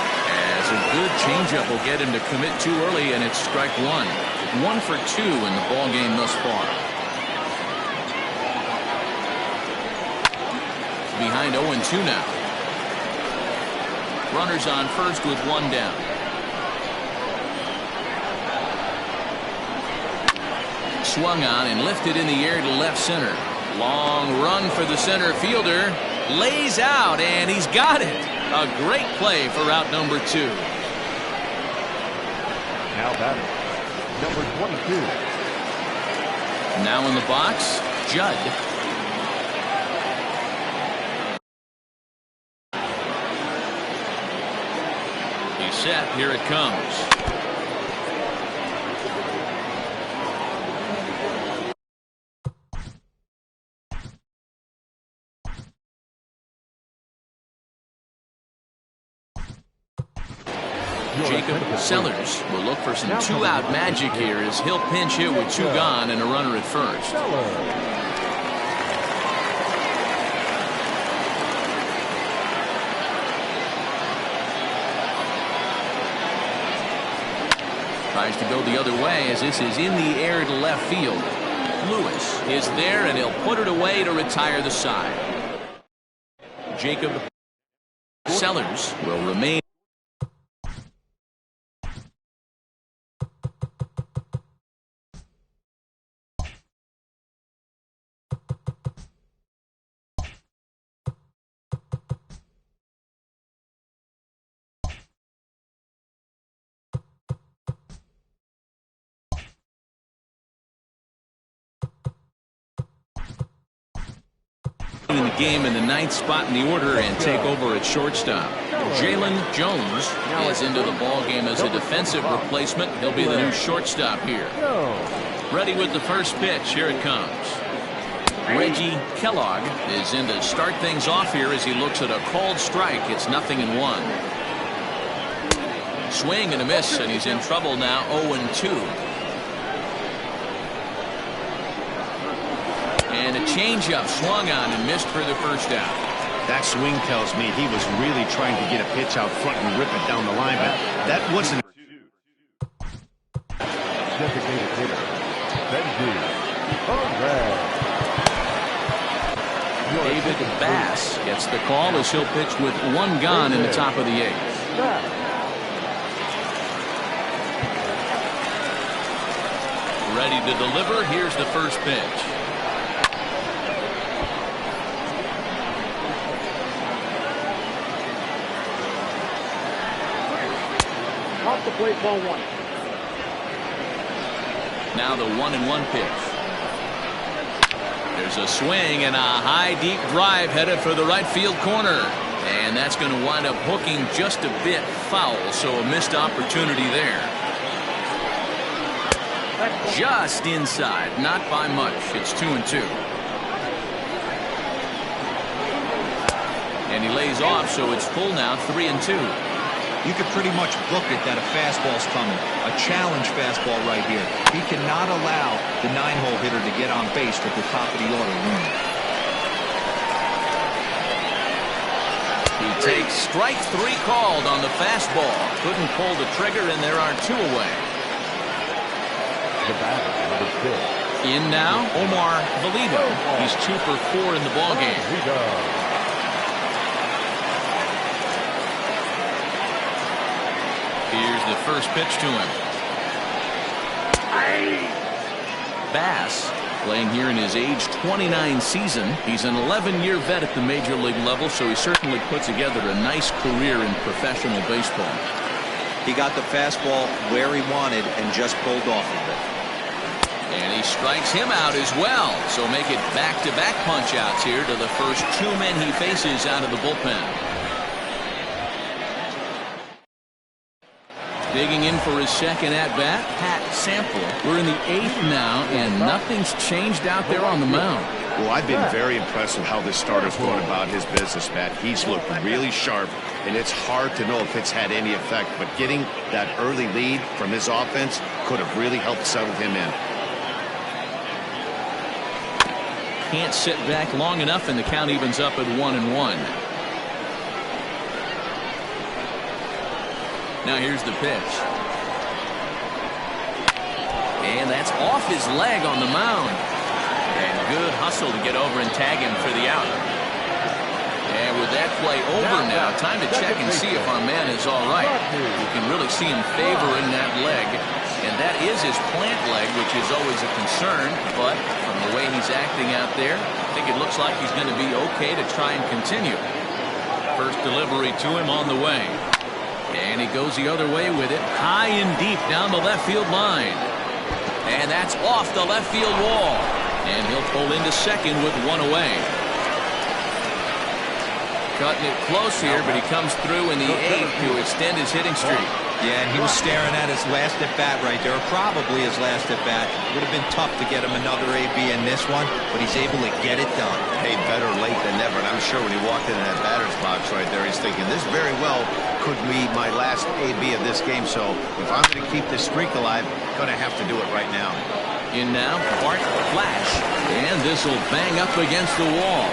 as a good changeup will get him to commit too early, and it's strike 1. 1 for 2 in the ball game thus far. Behind 0-2 now. Runners on first with 1 down. Swung on and lifted in the air to left center. Long run for the center fielder. Lays out, and he's got it. A great play for out number 2. Now batting, number 22. Now in the box, Judd. He's set. Here it comes. Jacob Sellers will look for some 2-out magic here as he'll pinch hit with 2 gone and a runner at first. Tries to go the other way as this is in the air to left field. Lewis is there and he'll put it away to retire the side. Jacob Sellers will remain. In the game in the 9th spot in the order and take over at shortstop. Jalen Jones is into the ball game as a defensive replacement. He'll be the new shortstop here. Ready with the first pitch. Here it comes. Reggie Kellogg is in to start things off here as he looks at a called strike. It's 0-1. Swing and a miss, and he's in trouble now. 0-2. And a changeup swung on and missed for the first out. That swing tells me he was really trying to get a pitch out front and rip it down the line, but that wasn't. Designated hitter, Benji Perez. David Bass gets the call as he'll pitch with 1 gone in the top of the 8th. Ready to deliver. Here's the first pitch. Off the plate, ball 1. Now the 1-1 pitch. There's a swing and a high deep drive headed for the right field corner, and that's going to wind up hooking just a bit foul, so a missed opportunity there. Just inside, not by much. It's 2-2. And he lays off, so it's full now, 3-2. You could pretty much book it that a fastball's coming. A challenge fastball right here. He cannot allow the 9-hole hitter to get on base with the top of the order running. He takes strike 3 called on the fastball. Couldn't pull the trigger, and there are 2 away. The batter, number 6. In now, Omar Valido. He's 2 for 4 in the ballgame. Here's the first pitch to him. Bass, playing here in his age 29 season. He's an 11-year vet at the major league level, so he certainly put together a nice career in professional baseball. He got the fastball where he wanted and just pulled off of it. And he strikes him out as well. So make it back-to-back punch-outs here to the first 2 men he faces out of the bullpen. Digging in for his second at-bat, Pat Sample. We're in the 8th now, and nothing's changed out there on the mound. Well, I've been very impressed with how this starter's going about his business, Matt. He's looked really sharp, and it's hard to know if it's had any effect. But getting that early lead from his offense could have really helped settle him in. Can't sit back long enough, and the count evens up at 1-1. Now here's the pitch. And that's off his leg on the mound. And good hustle to get over and tag him for the out. And with that play over now, time to check and see if our man is all right. You can really see him favoring that leg. And that is his plant leg, which is always a concern. But from the way he's acting out there, I think it looks like he's going to be okay to try and continue. First delivery to him on the way. And he goes the other way with it, high and deep down the left field line. And that's off the left field wall. And he'll pull into second with 1 away. Cutting it close here, but he comes through in the 8th to extend his hitting streak. Yeah, and he was staring at his last at-bat right there, probably his last at-bat. Would have been tough to get him another AB in this one, but he's able to get it done. Hey, better late than never, and I'm sure when he walked into that batter's box right there, he's thinking, this very well could be my last AB of this game, so if I'm going to keep this streak alive, I'm going to have to do it right now. In now, Bart Flash, and this will bang up against the wall.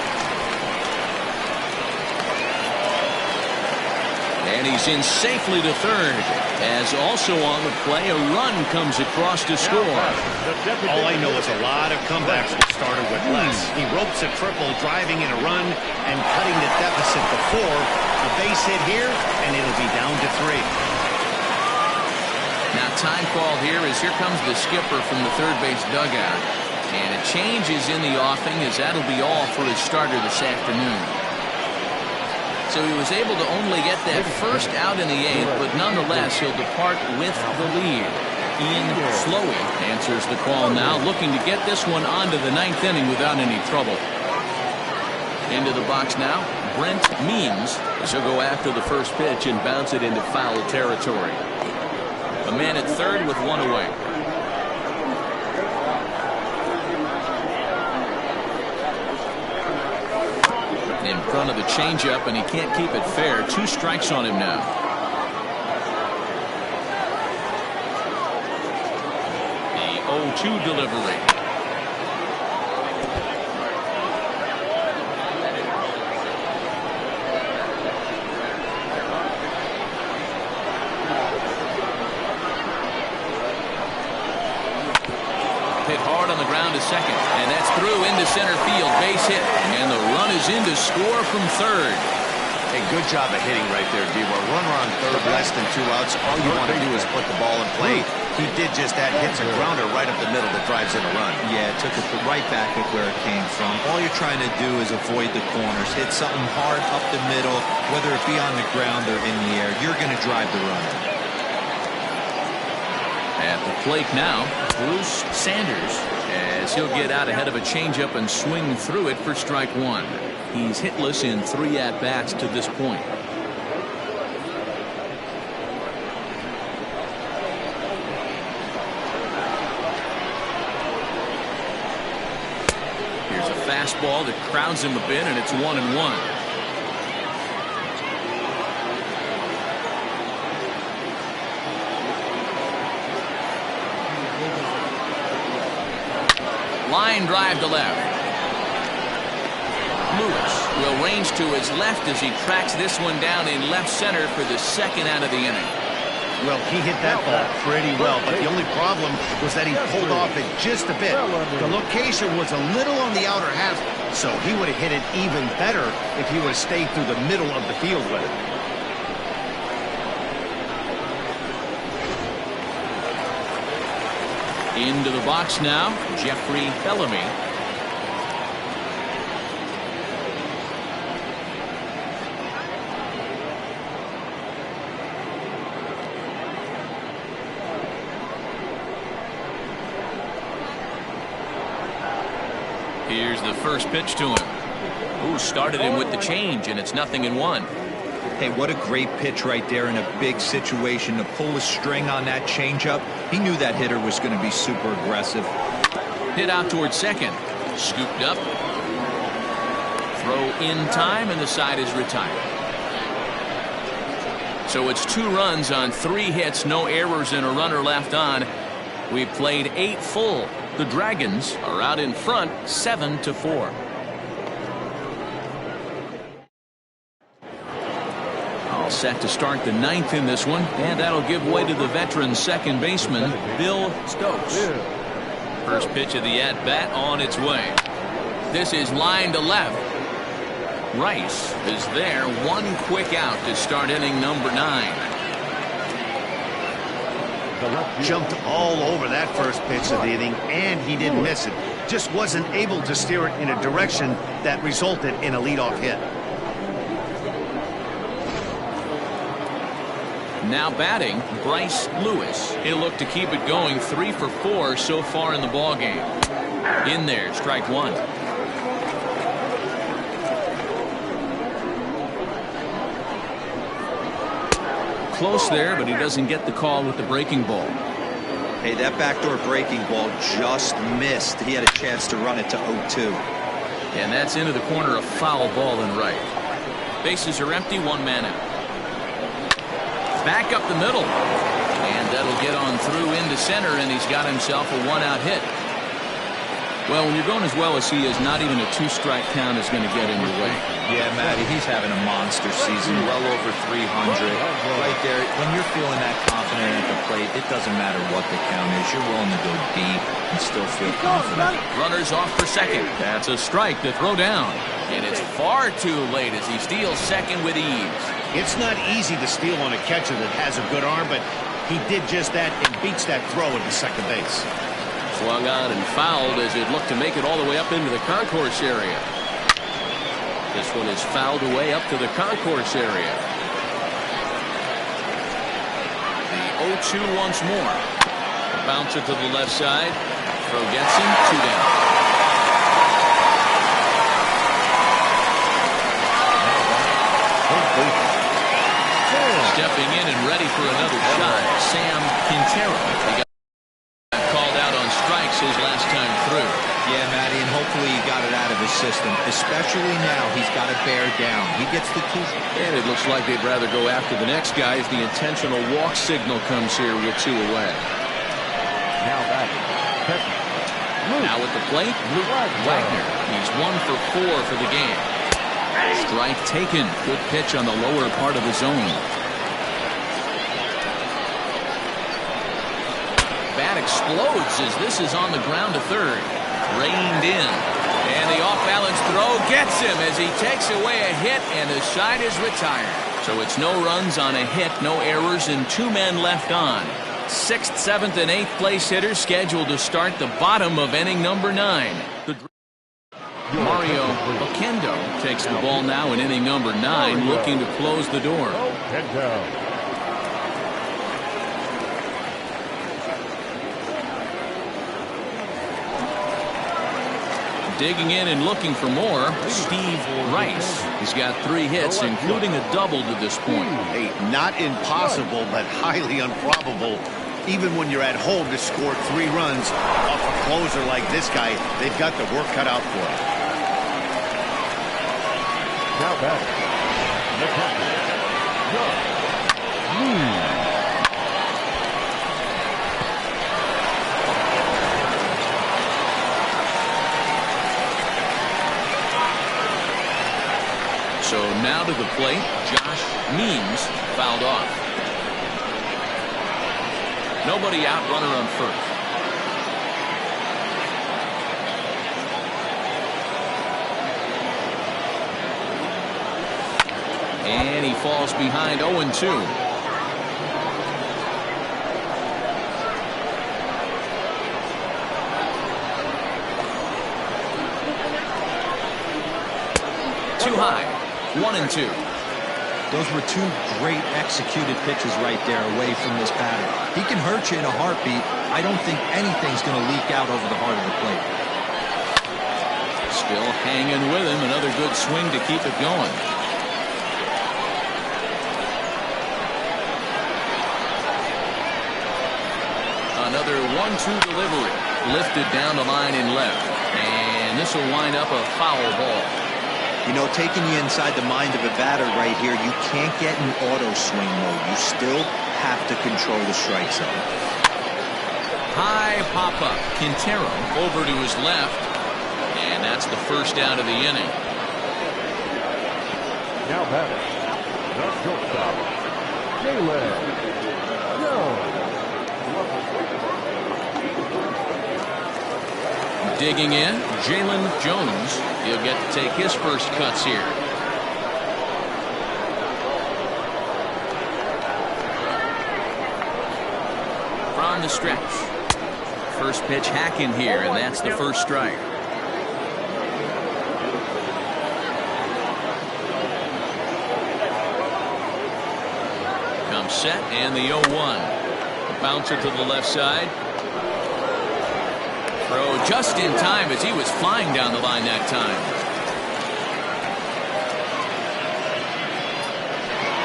And he's in safely to third, as also on the play, a run comes across to score. All I know is a lot of comebacks started with less. He ropes a triple, driving in a run, and cutting the deficit to 4. A base hit here, and it'll be down to 3. Now time called here as here comes the skipper from the third base dugout. And a change is in the offing, as that'll be all for his starter this afternoon. So he was able to only get that first out in the 8th, but nonetheless he'll depart with the lead. Ian Slowey answers the call now, looking to get this one onto the 9th inning without any trouble. Into the box now, Brent Means, as he'll go after the first pitch and bounce it into foul territory. A man at third with 1 away. In front of the changeup, and he can't keep it fair. 2 strikes on him now. The 0-2 delivery. Hit hard on the ground to second, and that's through into center field, base hit, and the run is in to score from third. Hey, good job of hitting right there, D. A runner on third, less than 2 outs. All you want to do is put the ball in play. He did just that, hits a grounder right up the middle that drives in a run. Yeah, it took it right back at where it came from. All you're trying to do is avoid the corners, hit something hard up the middle, whether it be on the ground or in the air. You're going to drive the runner. At the plate now, Bruce Sanders, as he'll get out ahead of a changeup and swing through it for strike 1. He's hitless in 3 at-bats to this point. fastball that crowds him a bit, and it's 1-1. Line drive to left. Lewis will range to his left as he tracks this one down in left center for the second out of the inning. Well, he hit that ball pretty well, but the only problem was that he pulled off it just a bit. The location was a little on the outer half, so he would have hit it even better if he would have stayed through the middle of the field with it. Into the box now, Jeffrey Bellamy. Here's the first pitch to him. Ooh, started him with the change, and it's 0-1. Hey, what a great pitch right there in a big situation to pull a string on that changeup. He knew that hitter was going to be super aggressive. Hit out towards second. Scooped up. Throw in time, and the side is retired. So it's 2 runs on 3 hits, no errors, and a runner left on. We played 8 full. The Dragons are out in front 7-4. All set to start the 9th in this one, and that'll give way to the veteran second baseman, Bill Stokes. First pitch of the at-bat on its way. This is line to left. Rice is there, 1 quick out to start inning number 9. Jumped all over that first pitch of the inning, and he didn't miss it. Just wasn't able to steer it in a direction that resulted in a leadoff hit. Now batting, Bryce Lewis. He'll look to keep it going, 3 for 4 so far in the ball game. In there, strike 1. Close there, but he doesn't get the call with the breaking ball. Hey, that backdoor breaking ball just missed. He had a chance to run it to 0-2. And that's into the corner, a foul ball in right. Bases are empty, 1 man out. Back up the middle. And that'll get on through into center, and he's got himself a 1-out hit. Well, when you're going as well as he is, not even a 2-strike count is going to get in your way. Yeah, Matty, he's having a monster season, well over 300. Right there, when you're feeling that confident at the plate, it doesn't matter what the count is. You're willing to go deep and still feel confident. Runners off for second. That's a strike to throw down. And it's far too late as he steals second with ease. It's not easy to steal on a catcher that has a good arm, but he did just that and beats that throw into second base. Swung on and fouled as it looked to make it all the way up into the concourse area. This one is fouled away up to the concourse area. The 0-2 once more. Bounce it to the left side. Throw gets him, 2 down. Stepping in and ready for another shot, Sam Quintero. He got called out on strikes his last time through. Yeah, Matty, and hopefully he got it out of his system. Especially now, he's got to bear down. He gets the 2. And it looks like they'd rather go after the next guy as the intentional walk signal comes here with 2 away. Now batting, now at the plate, Luke Wagner. He's 1 for 4 for the game. Strike taken. Good pitch on the lower part of the zone. Bat explodes as this is on the ground to third. Reined in. And the off-balance throw gets him as he takes away a hit, and the side is retired. So it's no runs on a hit, no errors, and 2 men left on. 6th, 7th, and 8th place hitters scheduled to start the bottom of inning number 9. Mario Oquendo takes the ball now in inning number 9, looking to close the door. Digging in and looking for more, Steve Rice. He's got 3 hits, including a double to this point. Hey, not impossible, but highly improbable. Even when you're at home to score 3 runs off a closer like this guy, they've got the work cut out for him. Now batting, the catcher, Josh Means. So now to the plate, Josh Means fouled off. Nobody out, runner on first. And he falls behind 0-2. Too high. 1-2. Those were two great executed pitches right there away from this batter. He can hurt you in a heartbeat. I don't think anything's going to leak out over the heart of the plate. Still hanging with him. Another good swing to keep it going. Another 1-2 delivery. Lifted down the line in left. And this will wind up a foul ball. You know, taking you inside the mind of a batter right here, you can't get in auto swing mode. You still have to control the strike zone. High pop-up. Quintero over to his left. And that's the first out of the inning. Now batting, the shortstop, Gilliam. Digging in, Jalen Jones. He'll get to take his first cuts here. From the stretch. First pitch hacking here, and that's the first strike. Comes set, and the 0-1. Bouncer to the left side. Throw just in time as he was flying down the line that time.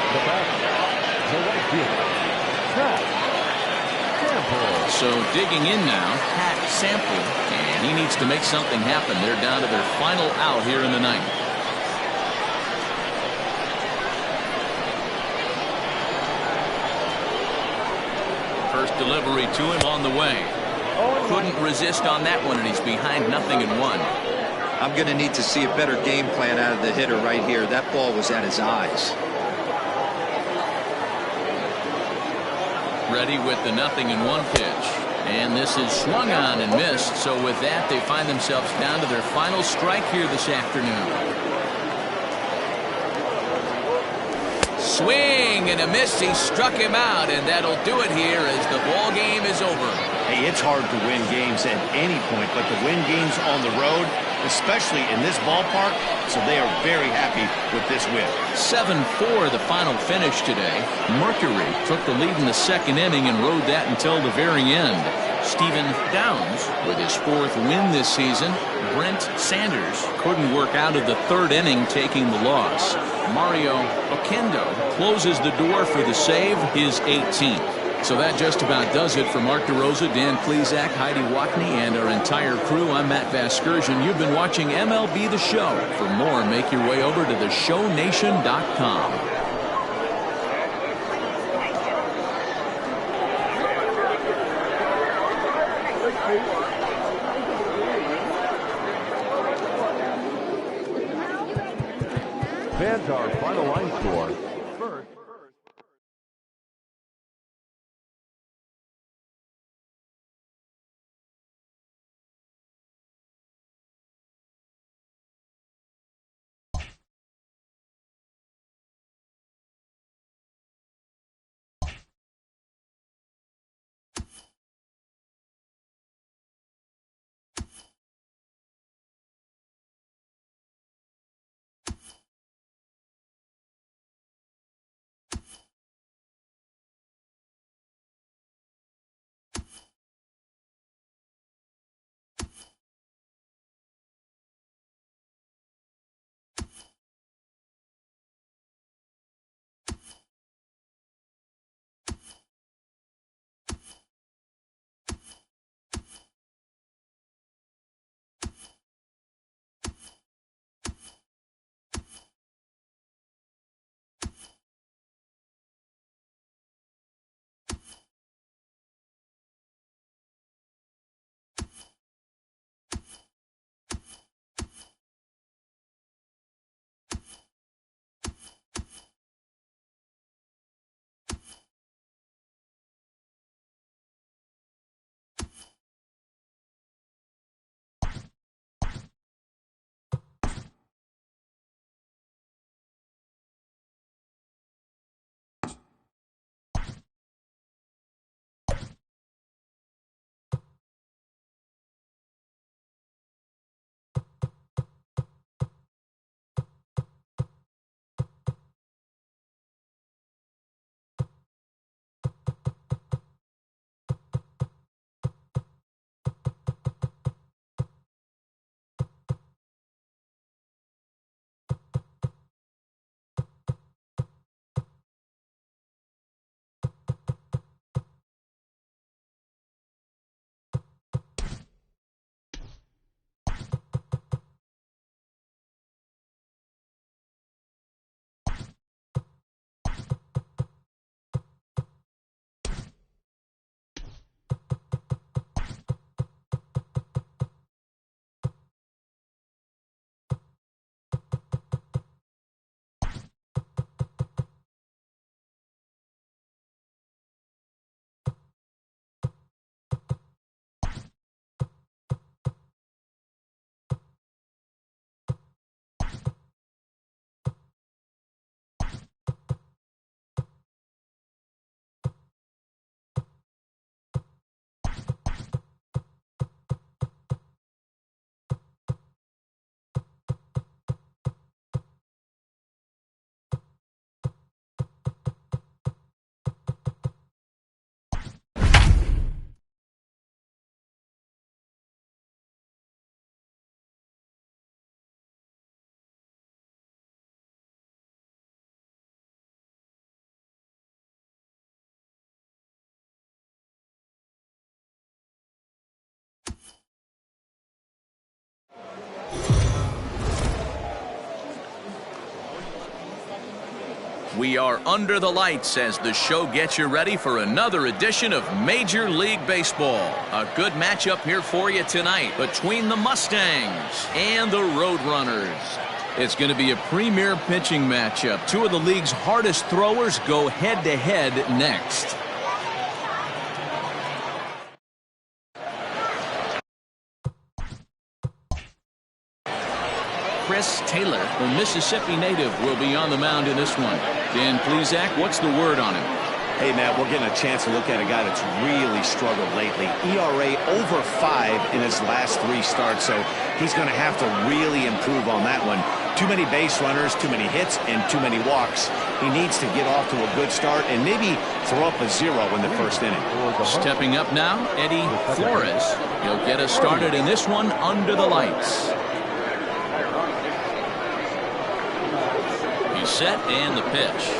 The batter, the right fielder, Pat Sample. So digging in now, Pat Sample, and he needs to make something happen. They're down to their final out here in the ninth. First delivery to him on the way. Couldn't resist on that one, and he's behind 0-1. I'm going to need to see a better game plan out of the hitter right here. That ball was at his eyes. Ready with the 0-1 pitch. And this is swung on and missed. So with that, they find themselves down to their final strike here this afternoon. Swing and a miss. He struck him out, and that'll do it here as the ball game is over. Hey, it's hard to win games at any point, but to win games on the road, especially in this ballpark, so they are very happy with this win. 7-4 the final finish today. Mercury took the lead in the second inning and rode that until the very end. Stephen Downs with his fourth win this season. Brent Sanders couldn't work out of the third inning, taking the loss. Mario Oquendo closes the door for the save, his 18th. So that just about does it for Mark DeRosa, Dan Plesac, Heidi Watney, and our entire crew. I'm Matt Vasgersian. You've been watching MLB The Show. For more, make your way over to theshownation.com. Fans, our final line score. We are under the lights as the show gets you ready for another edition of Major League Baseball. A good matchup here for you tonight between the Mustangs and the Roadrunners. It's going to be a premier pitching matchup. Two of the league's hardest throwers go head-to-head next. Chris Taylor, the Mississippi native, will be on the mound in this one. Dan Plesac, what's the word on him? Hey, Matt, we're getting a chance to look at a guy that's really struggled lately. ERA over 5 in his last 3 starts, so he's going to have to really improve on that one. Too many base runners, too many hits, and too many walks. He needs to get off to a good start and maybe throw up a 0 in the first inning. Stepping up now, Eddie Flores. He'll get us started in this one under the lights. He's set and the pitch.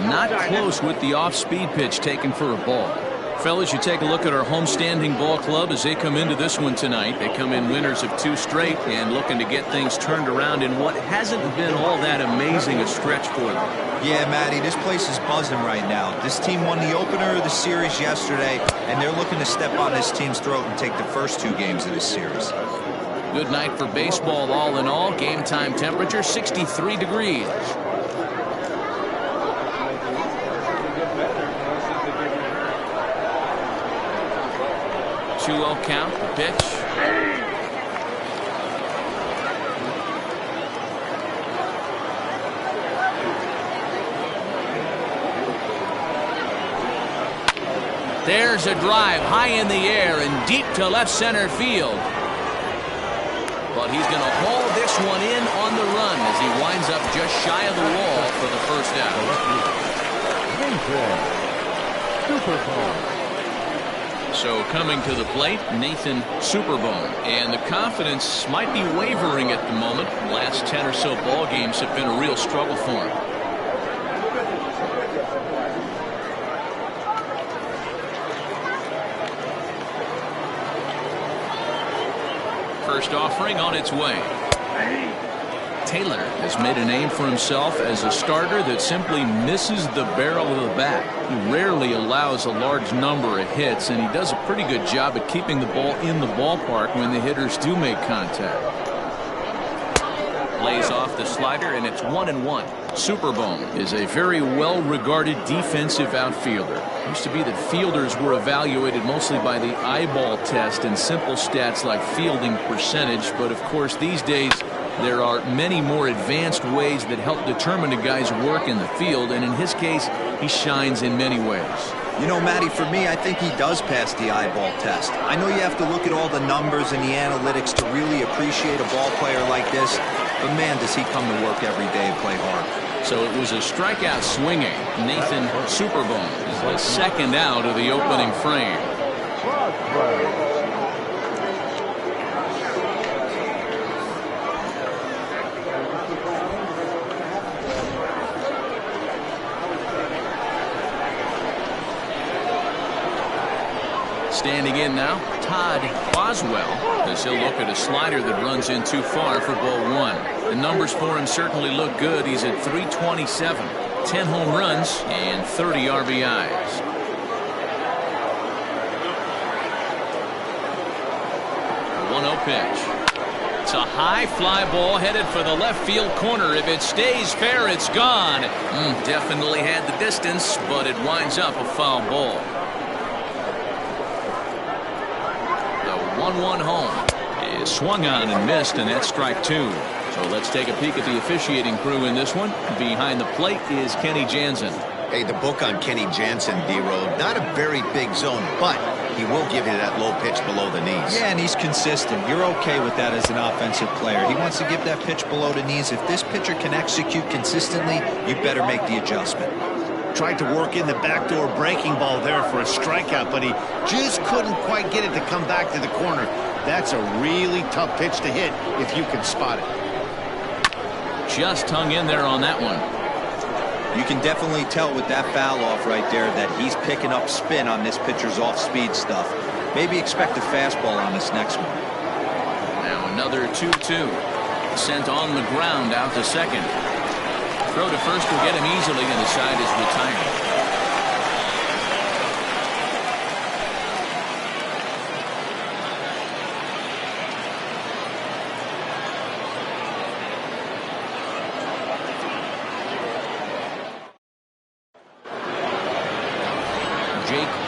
Not close with the off-speed pitch taken for a ball. Fellas, you take a look at our homestanding ball club as they come into this one tonight. They come in winners of 2 straight and looking to get things turned around in what hasn't been all that amazing a stretch for them. Yeah, Matty, this place is buzzing right now. This team won the opener of the series yesterday, and they're looking to step on this team's throat and take the first 2 games of this series. Good night for baseball all in all. Game time temperature 63 degrees. 2-0 count, the pitch. There's a drive high in the air and deep to left center field. But he's going to haul this one in on the run as he winds up just shy of the wall for the first out. So coming to the plate, Nathan Superbone, and the confidence might be wavering at the moment. The last 10 or so ball games have been a real struggle for him. First offering on its way. Taylor has made a name for himself as a starter that simply misses the barrel of the bat. He rarely allows a large number of hits, and he does a pretty good job at keeping the ball in the ballpark when the hitters do make contact. Lays off the slider, and it's 1-1. Superbone is a very well-regarded defensive outfielder. It used to be that fielders were evaluated mostly by the eyeball test and simple stats like fielding percentage, but of course these days there are many more advanced ways that help determine a guy's work in the field, and in his case, he shines in many ways. You know, Matty, for me, I think he does pass the eyeball test. I know you have to look at all the numbers and the analytics to really appreciate a ball player like this, but man, does he come to work every day and play hard. So it was a strikeout swinging. Nathan Superbone is the second out of the opening frame. Standing in now, Todd Boswell, as he'll look at a slider that runs in too far for ball 1. The numbers for him certainly look good. He's at 327, 10 home runs, and 30 RBIs. The 1-0 pitch. It's a high fly ball headed for the left field corner. If it stays fair, it's gone. Definitely had the distance, but it winds up a foul ball. 1-1 home is swung on and missed, and that's strike 2. So let's take a peek at the officiating crew in this one. Behind the plate is Kenny Jansen. Hey, the book on Kenny Jansen, D-Road, not a very big zone, but he will give you that low pitch below the knees. Yeah, and he's consistent. You're okay with that as an offensive player. He wants to give that pitch below the knees. If this pitcher can execute consistently, you better make the adjustment. Tried to work in the backdoor breaking ball there for a strikeout, but he just couldn't quite get it to come back to the corner. That's a really tough pitch to hit if you can spot it. Just hung in there on that one. You can definitely tell with that foul off right there that he's picking up spin on this pitcher's off-speed stuff. Maybe expect a fastball on this next one. Now another 2-2. Sent on the ground out to second. Throw to first will get him easily, and the side is retired.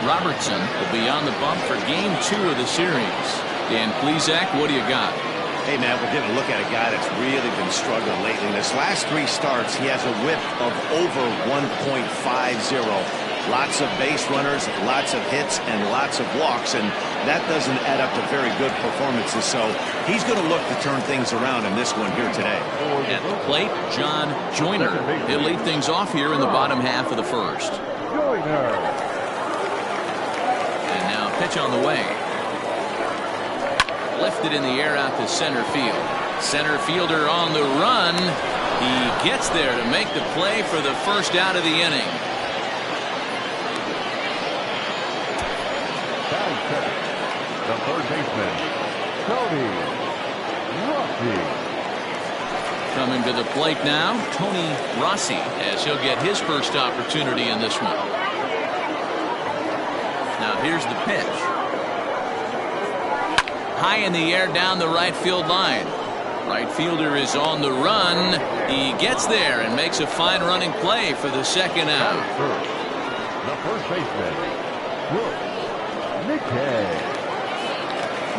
Robertson will be on the bump for game 2 of the series. Dan Plesac, what do you got? Hey, man, we're getting a look at a guy that's really been struggling lately. In his last 3 starts, he has a whip of over 1.50. Lots of base runners, lots of hits, and lots of walks, and that doesn't add up to very good performances. So he's going to look to turn things around in this one here today. At the plate, John Joyner. He'll lead things off here in the bottom half of the first. Pitch on the way. Lifted in the air out to center field. Center fielder on the run. He gets there to make the play for the first out of the inning. The third baseman, Tony Rossi. Coming to the plate now, Tony Rossi, as he'll get his first opportunity in this one. Now here's the pitch. High in the air down the right field line. Right fielder is on the run. He gets there and makes a fine running play for the second out. The first baseman, Brooks McKay.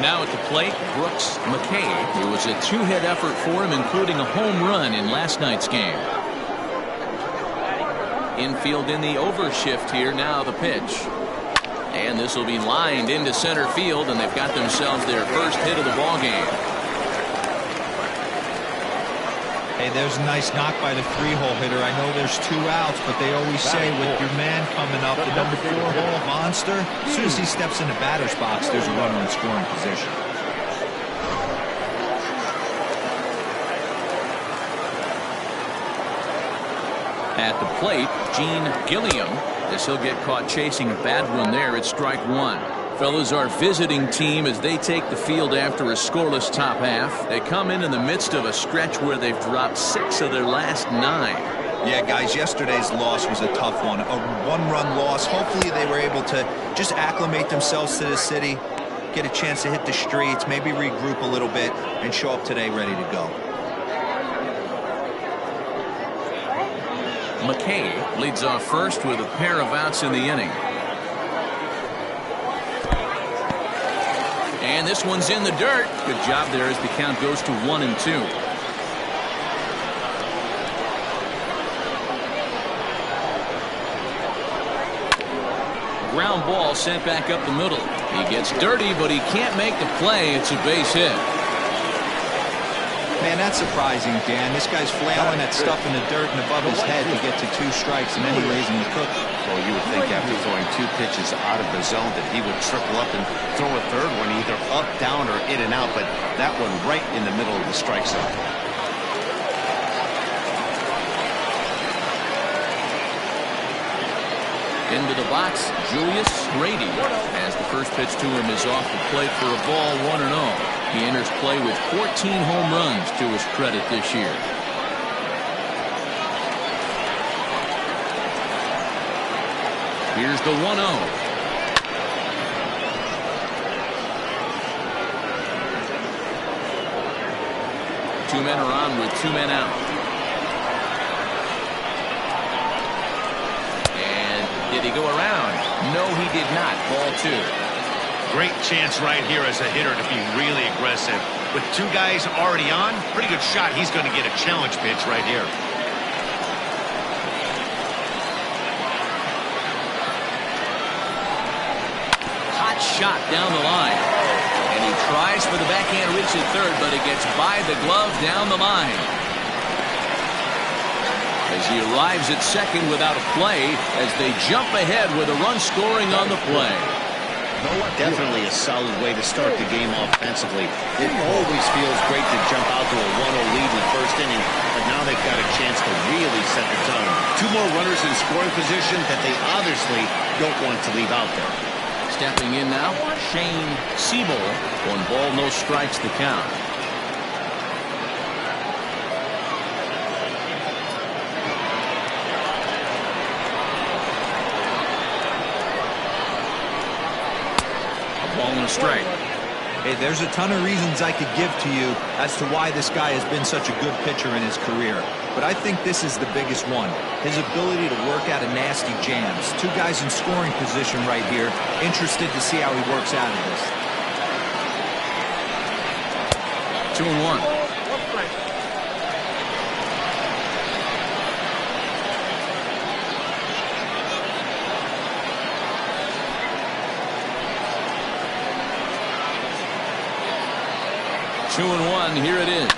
Now at the plate, Brooks McKay. It was a 2-hit effort for him, including a home run in last night's game. Infield in the overshift here. Now the pitch. And this will be lined into center field, and they've got themselves their first hit of the ball game. Hey, there's a nice knock by the 3-hole hitter. I know there's 2 outs, but they always say with your man coming up, the number 4-hole monster, as soon as he steps in the batter's box, there's a runner in scoring position. At the plate, Gene Gilliam, as he'll get caught chasing a bad one there at strike 1. Fellas, our visiting team, as they take the field after a scoreless top half, they come in the midst of a stretch where they've dropped 6 of their last 9. Yeah, guys, yesterday's loss was a tough one. A 1-run loss. Hopefully they were able to just acclimate themselves to the city, get a chance to hit the streets, maybe regroup a little bit, and show up today ready to go. McKay leads off first with a pair of outs in the inning. And this one's in the dirt. Good job there as the count goes to 1-2. Ground ball sent back up the middle. He gets dirty, but he can't make the play. It's a base hit. Man, that's surprising, Dan. This guy's flailing that stuff in the dirt and above his head to get to 2 strikes, and then he lays in the cook. Well, you would think after throwing 2 pitches out of the zone that he would triple up and throw a third one, either up, down, or in and out, but that one right in the middle of the strike zone. Into the box, Julius Grady, as the first pitch to him is off the plate for a ball, 1-0. He enters play with 14 home runs to his credit this year. Here's the 1-0. Two men are on with 2 men out. And did he go around? No, he did not. Ball 2. Great chance right here as a hitter to be really aggressive. With 2 guys already on, pretty good shot. He's going to get a challenge pitch right here. Hot shot down the line. And he tries for the backhand reach at third, but it gets by the glove down the line. As he arrives at second without a play, as they jump ahead with a run scoring on the play. Definitely a solid way to start the game offensively. It always feels great to jump out to a 1-0 lead in the first inning, but now they've got a chance to really set the tone. 2 more runners in scoring position that they obviously don't want to leave out there. Stepping in now, Shane Siebel. 1 ball, no strikes the count. strike. Hey, there's a ton of reasons I could give to you as to why this guy has been such a good pitcher in his career. But I think this is the biggest one. His ability to work out of nasty jams. Two guys in scoring position right here. Interested to see how he works out of this. 2-1. Two and one, here it is.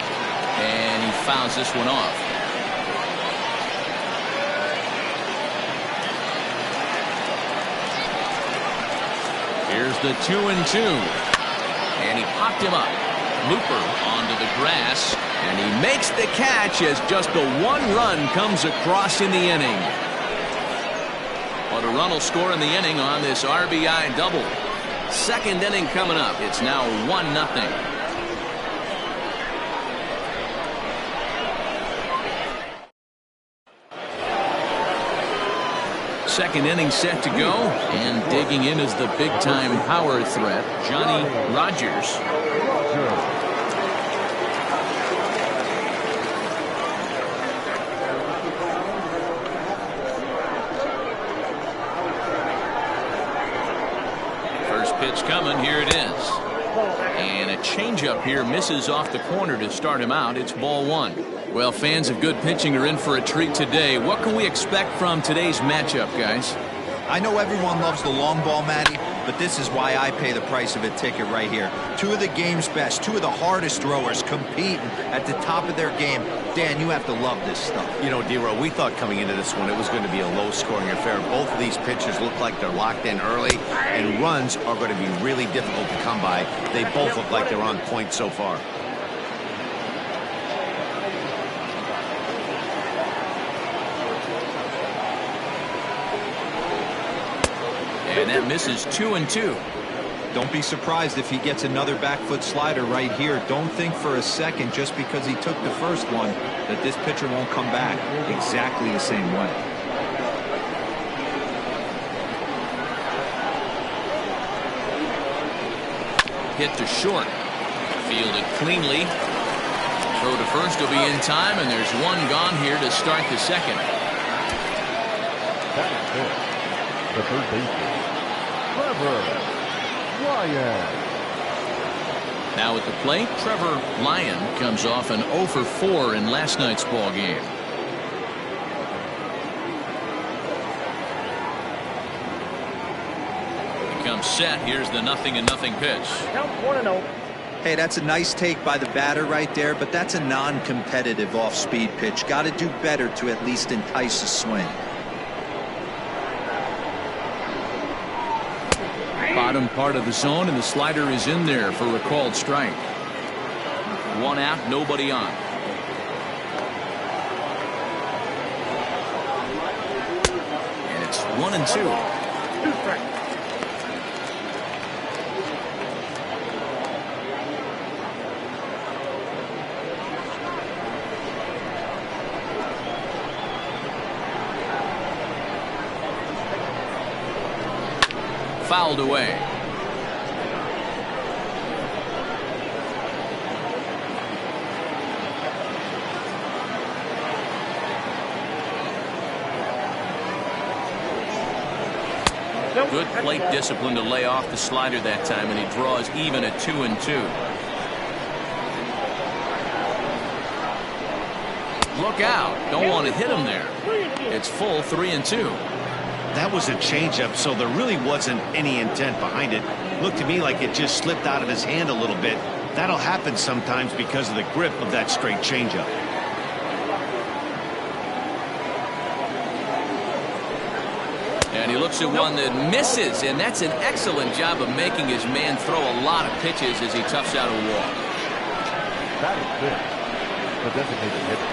And he fouls this one off. Here's the 2-2. And he popped him up. Looper onto the grass. And he makes the catch as just the one run comes across in the inning. But a run will score in the inning on this RBI double. Second inning coming up. It's now 1-0. Second inning set to go, and digging in is the big-time power threat, Johnny Rogers. First pitch coming, here it is. And a changeup here misses off the corner to start him out. It's ball one. Well, fans of good pitching are in for a treat today. What can we expect from today's matchup, guys? I know everyone loves the long ball, Matty, but this is why I pay the price of a ticket right here. Two of the game's best, two of the hardest throwers competing at the top of their game. Dan, you have to love this stuff. You know, D-Row, we thought coming into this one it was going to be a low-scoring affair. Both of these pitchers look like they're locked in early, and runs are going to be really difficult to come by. They both look like they're on point so far. And that misses 2-2. Don't be surprised if he gets another back foot slider right here. Don't think for a second, just because he took the first one, that this pitcher won't come back exactly the same way. Hit to short. Fielded cleanly. Throw to first will be in time, and there's one gone here to start the second. That is it. The third baseman, Trevor Lyon. Now at the plate, Trevor Lyon comes off an 0 for 4 in last night's ball game. He comes set. Here's the 0-0 pitch. Count 1-0. Hey, that's a nice take by the batter right there, but that's a non-competitive off-speed pitch. Got to do better to at least entice a swing. Bottom part of the zone, and the slider is in there for a called strike. One out, nobody on. And it's 1-2. 2 strikes. Fouled away. Good plate discipline to lay off the slider that time, and he draws even at 2-2. Look out. Don't want to hit him there. It's full 3-2. That was a changeup, so there really wasn't any intent behind it. Looked to me like it just slipped out of his hand a little bit. That'll happen sometimes because of the grip of that straight changeup. And he looks at one that misses, and that's an excellent job of making his man throw a lot of pitches as he toughs out a walk. That is it. The designated hitter,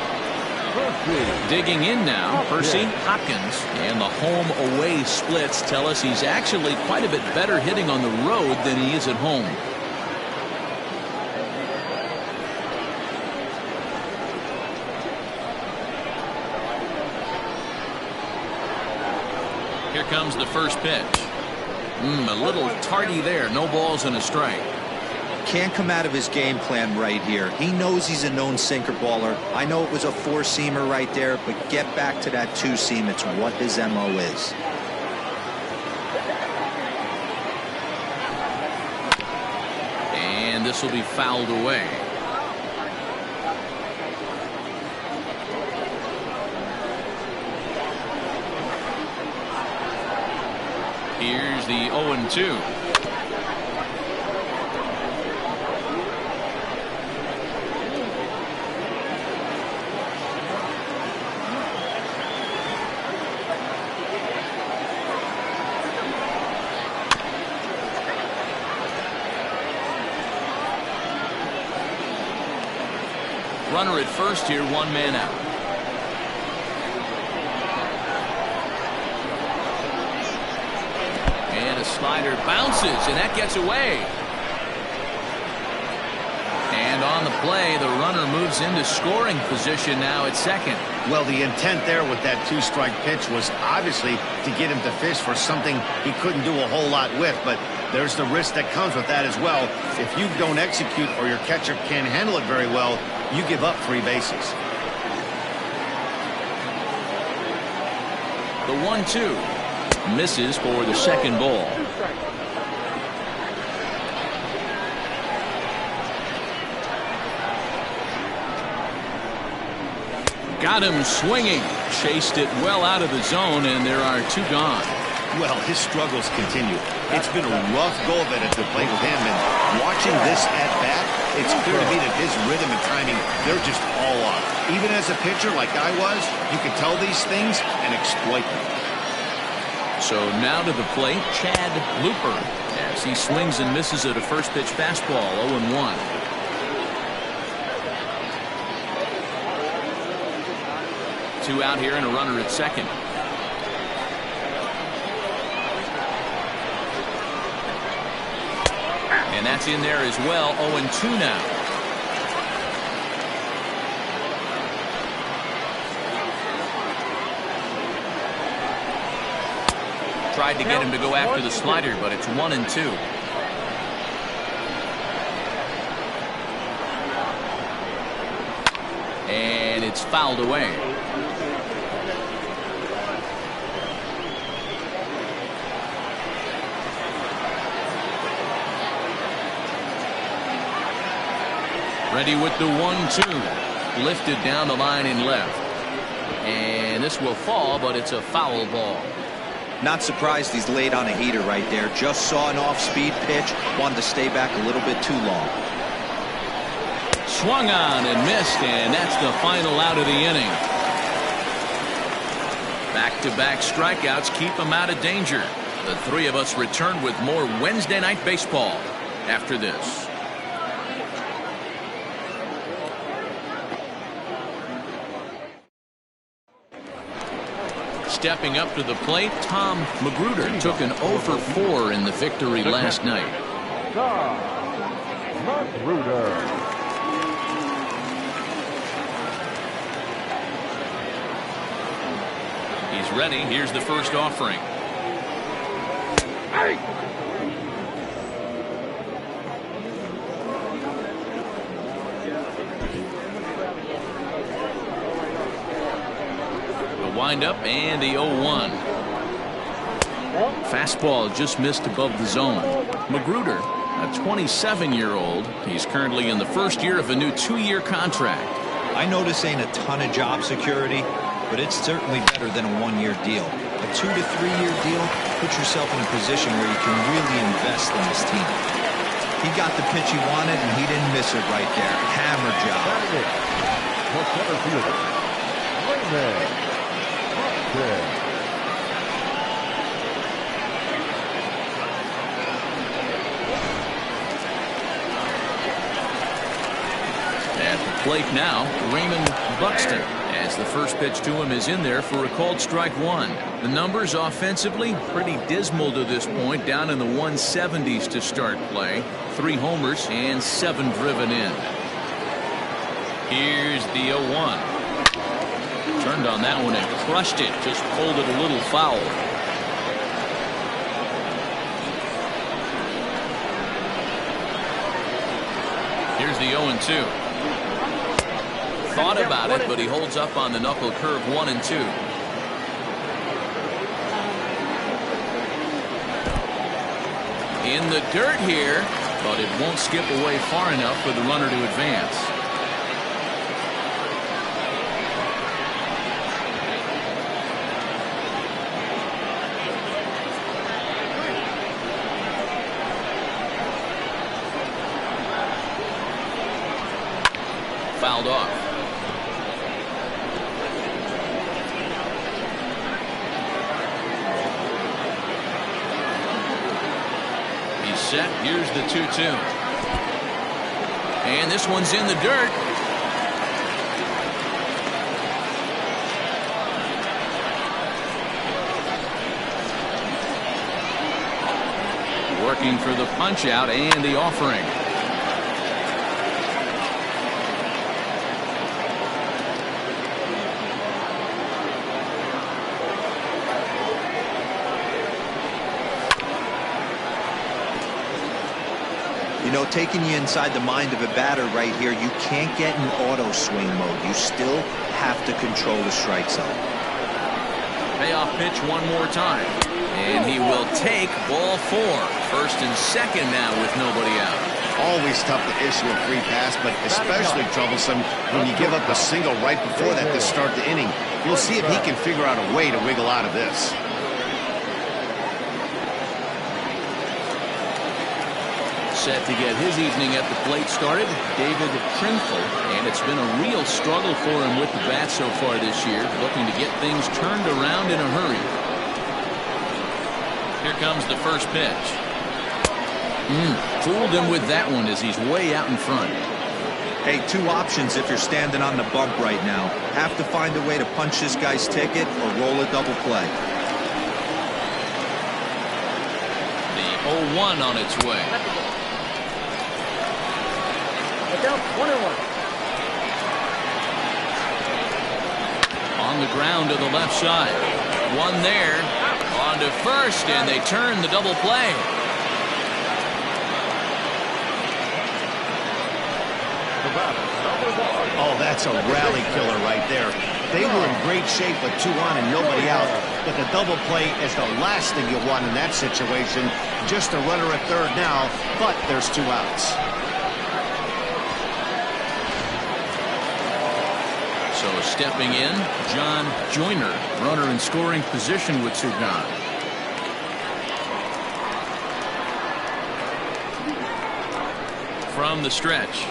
Digging in now, Percy Hopkins, and the home-away splits tell us he's actually quite a bit better hitting on the road than he is at home. Here comes the first pitch. A little tardy there. No balls and a strike. Can't come out of his game plan right here. He knows he's a known sinker baller. I know it was a four-seamer right there, but get back to that two-seam. It's what his MO is. And this will be fouled away. Here's the 0-2. Runner at first here, one man out. And a slider bounces, and that gets away. And on the play, the runner moves into scoring position now at second. Well, the intent there with that two-strike pitch was obviously to get him to fish for something he couldn't do a whole lot with, but there's the risk that comes with that as well. If you don't execute or your catcher can't handle it very well, you give up 3 bases. The 1-2 misses for the second ball. Got him swinging. Chased it well out of the zone, and there are 2 gone. Well, his struggles continue. It's been a rough go of it at the plate with him, and watching this at-bat, it's clear to me that his rhythm and timing, they're just all off. Even as a pitcher like I was, you can tell these things and exploit them. So now to the plate, Chad Looper, as he swings and misses at a first pitch fastball, 0-1. Two out here and a runner at second. And that's in there as well. 0-2 now. Tried to get him to go after the slider, but it's 1-2. And it's fouled away. Ready with the 1-2. Lifted down the line in left. And this will fall, but it's a foul ball. Not surprised he's laid on a heater right there. Just saw an off-speed pitch. Wanted to stay back a little bit too long. Swung on and missed, and that's the final out of the inning. Back-to-back strikeouts keep him out of danger. The 3 of us return with more Wednesday Night Baseball after this. Stepping up to the plate, Tom Magruder took an 0 for 4 in the victory last night. Magruder. He's ready. Here's the first offering. Hey! Windup and the 0-1. Fastball just missed above the zone. Magruder, a 27-year-old. He's currently in the first year of a new 2-year contract. I know this ain't a ton of job security, but it's certainly better than a 1-year deal. A 2 to 3 year deal puts yourself in a position where you can really invest in this team. He got the pitch he wanted, and he didn't miss it right there. Hammer job. For center fielder, Raymond Buxton. At the plate now, Raymond Buxton, as the first pitch to him is in there for a called strike 1. The numbers offensively pretty dismal to this point, down in the 170s to start play. 3 homers and 7 driven in. Here's the 0-1. Turned on that one and crushed it. Just pulled it a little foul. the 0-2. Thought about it, but he holds up on the knuckle curve 1-2. In the dirt here, but it won't skip away far enough for the runner to advance. Fouled off. He's set. Here's the 2-2. And this one's in the dirt. Working for the punch out and the offering. You know, taking you inside the mind of a batter right here, you can't get in auto swing mode. You still have to control the strike zone. Payoff pitch one more time. And he will take ball 4. First and second now with nobody out. Always tough to issue a free pass, but especially troublesome when you give up a single right before that to start the inning. We'll see if he can figure out a way to wiggle out of this. Set to get his evening at the plate started, David Trimfle, and it's been a real struggle for him with the bat so far this year, looking to get things turned around in a hurry. Here comes the first pitch. Fooled him with that one as he's way out in front. Hey, 2 options if you're standing on the bump right now. Have to find a way to punch this guy's ticket or roll a double play. The 0-1 on its way. Down 1-1. On the ground to the left side. One there. On to first, and they turn the double play. Oh, that's a rally killer right there. They were in great shape with 2 on and nobody out, but the double play is the last thing you want in that situation. Just a runner at third now, but there's 2 outs. So stepping in, John Joyner, runner in scoring position with 2 gone. From the stretch.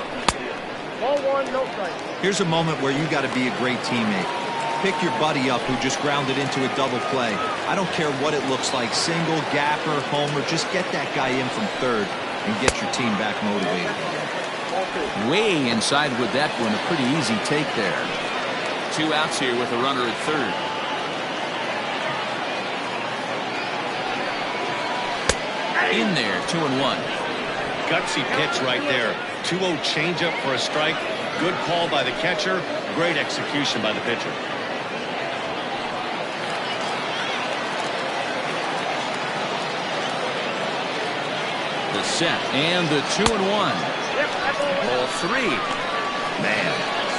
Ball 1, no strike. Here's a moment where you got to be a great teammate. Pick your buddy up who just grounded into a double play. I don't care what it looks like, single, gapper, homer, just get that guy in from third and get your team back motivated. Way inside with that one, a pretty easy take there. 2 outs here with a runner at third. In there, 2-1. Gutsy pitch right there. 2-0 changeup for a strike. Good call by the catcher. Great execution by the pitcher. The set and the 2-1. Ball 3. Man,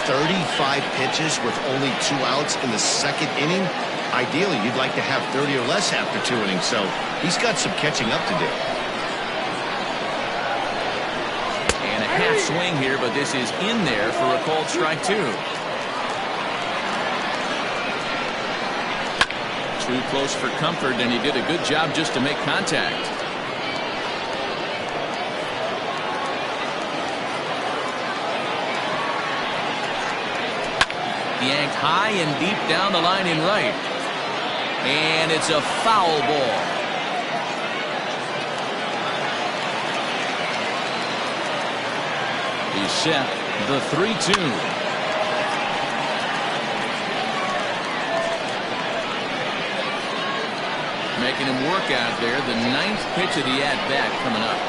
35 pitches with only 2 outs in the second inning. Ideally, you'd like to have 30 or less after 2 innings, so he's got some catching up to do. And a half swing here, but this is in there for a called strike 2. Too close for comfort, and he did a good job just to make contact. Yanked high and deep down the line in right. And it's a foul ball. He's set the 3-2. Making him work out there. The 9th pitch of the at-bat coming up.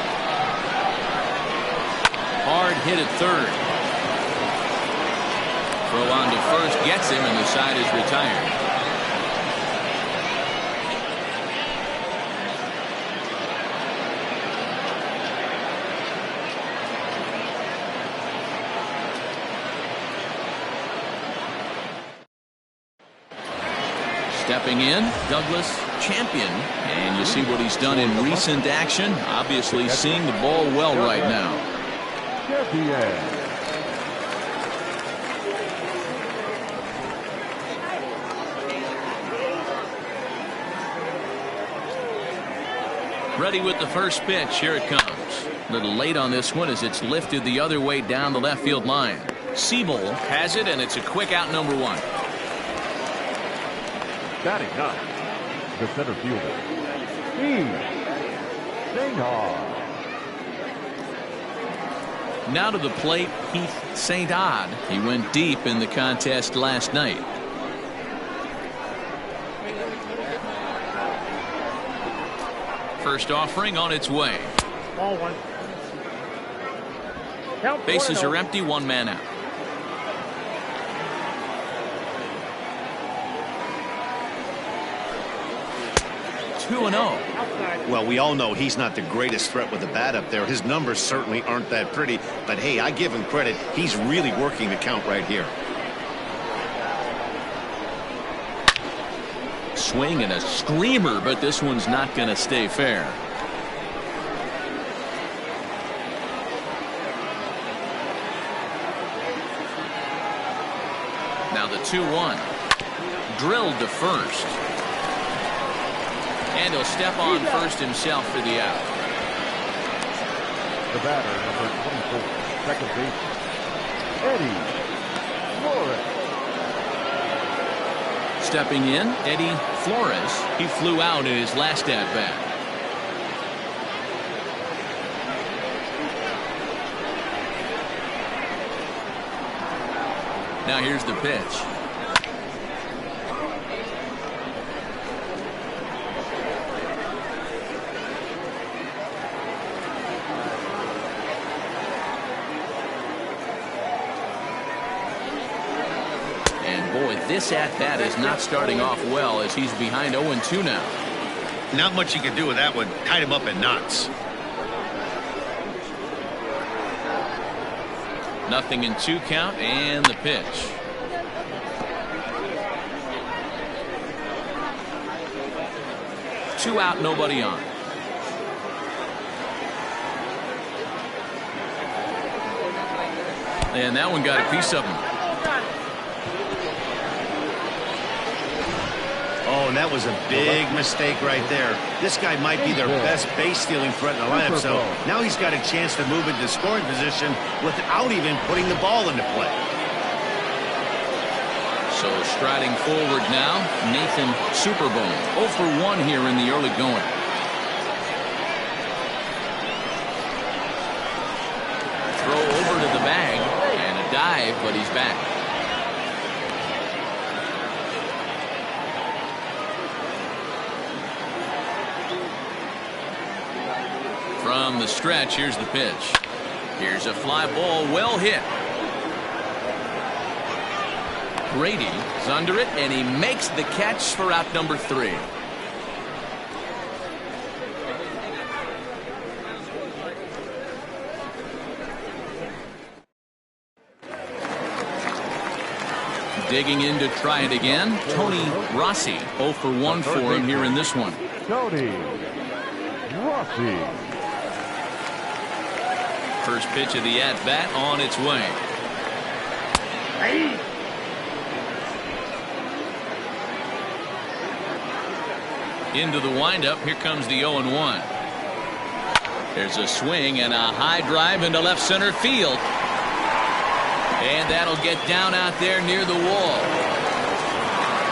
Hard hit at third. Throw on to first gets him, and the side is retired. Stepping in, Douglas Champion. And you see what he's done in recent action. Obviously seeing the ball well right now. Ready with the first pitch. Here it comes. A little late on this one as it's lifted the other way down the left field line. Siebel has it, and it's a quick out, number 1. Batting up, the center fielder, Now to the plate, Heath St. Odd. He went deep in the contest last night. First offering on its way. Ball 1. Count. Bases are empty, 1 man out. Two and 0. Well, we all know he's not the greatest threat with the bat up there. His numbers certainly aren't that pretty. But, hey, I give him credit. He's really working the count right here. Swing and a screamer, but this one's not going to stay fair. Now the 2-1. Drilled to first. And he'll step on first himself for the out. The batter, number 24, second baseman, Eddie Flores. Stepping in, Eddie Flores. He flew out in his last at-bat. Now here's the pitch. This at-bat is not starting off well as he's behind 0-2 now. Not much you can do with that one. Tied him up in knots. Nothing in 2 count and the pitch. Two out, nobody on. And that one got a piece of him. Oh, and that was a big mistake right there. This guy might be their best base stealing threat in the lineup, so now he's got a chance to move into scoring position without even putting the ball into play. So striding forward now, Nathan Superbone. 0 for 1 here in the early going. Throw over to the bag and a dive, but he's back. From the stretch, here's the pitch. Here's a fly ball, well hit. Brady's under it, and he makes the catch for out number 3. Digging in to try it again, Tony Rossi. 0 for 1 for him here in this one. Tony Rossi. First pitch of the at-bat on its way. Into the windup. Here comes the 0-1. There's a swing and a high drive into left center field. And that'll get down out there near the wall.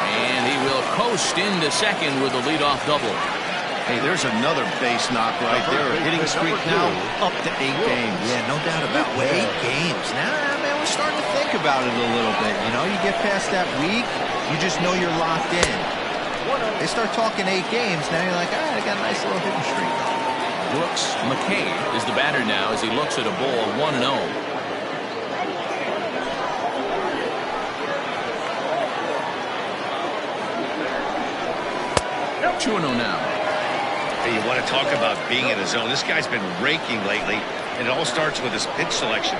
And he will coast into second with a leadoff double. Hey, there's another base knock right there. Hitting streak now up to 8 games. Yeah, no doubt about it. 8 games. Now, man, we're starting to think about it a little bit. You know, you get past that week, you just know you're locked in. They start talking 8 games, now you're like, I got a nice little hitting streak. Brooks McKay is the batter now as he looks at a ball 1-0. 2-0 now. Hey, you want to talk about being in a zone. This guy's been raking lately, and it all starts with his pitch selection.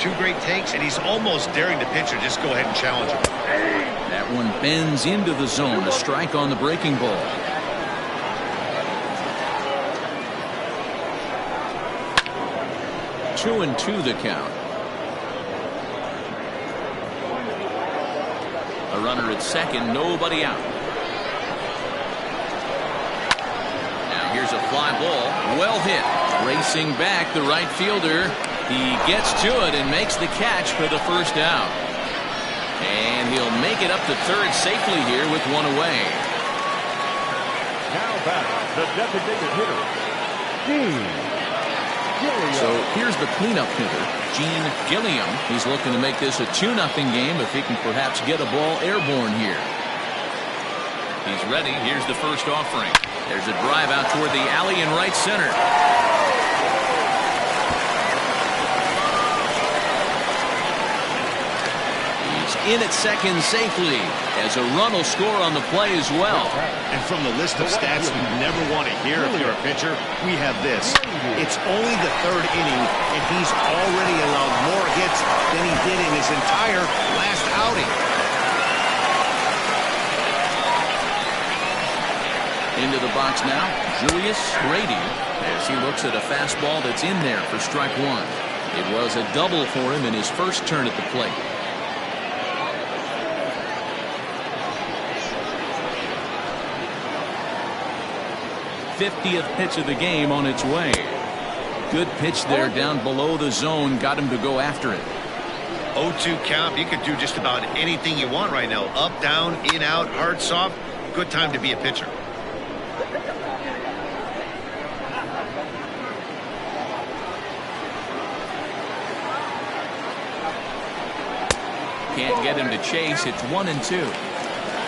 2 great takes, and he's almost daring the pitcher just go ahead and challenge him. That one bends into the zone. A strike on the breaking ball. Two and two the count. A runner at second, nobody out. Now here's a fly ball, well hit. Racing back, the right fielder. He gets to it and makes the catch for the first out. And he'll make it up to third safely here with one away. Now back, the designated hitter, Gilliam. So here's the cleanup hitter, Gilliam. He's looking to make this a 2-0 game if he can perhaps get a ball airborne here. He's ready. Here's the first offering. There's a drive out toward the alley in right center. In at second safely as a run will score on the play as well. And from the list of stats you never want to hear if you're a pitcher, we have this. It's only the third inning, and he's already allowed more hits than he did in his entire last outing. Into the box now, Julius Grady, as he looks at a fastball that's in there for strike one. It was a double for him in his first turn at the plate. 50th pitch of the game on its way. Good pitch there down below the zone. Got him to go after it. 0-2 count. You could do just about anything you want right now. Up, down, in, out, hard, soft. Good time to be a pitcher. Can't get him to chase. It's 1-2.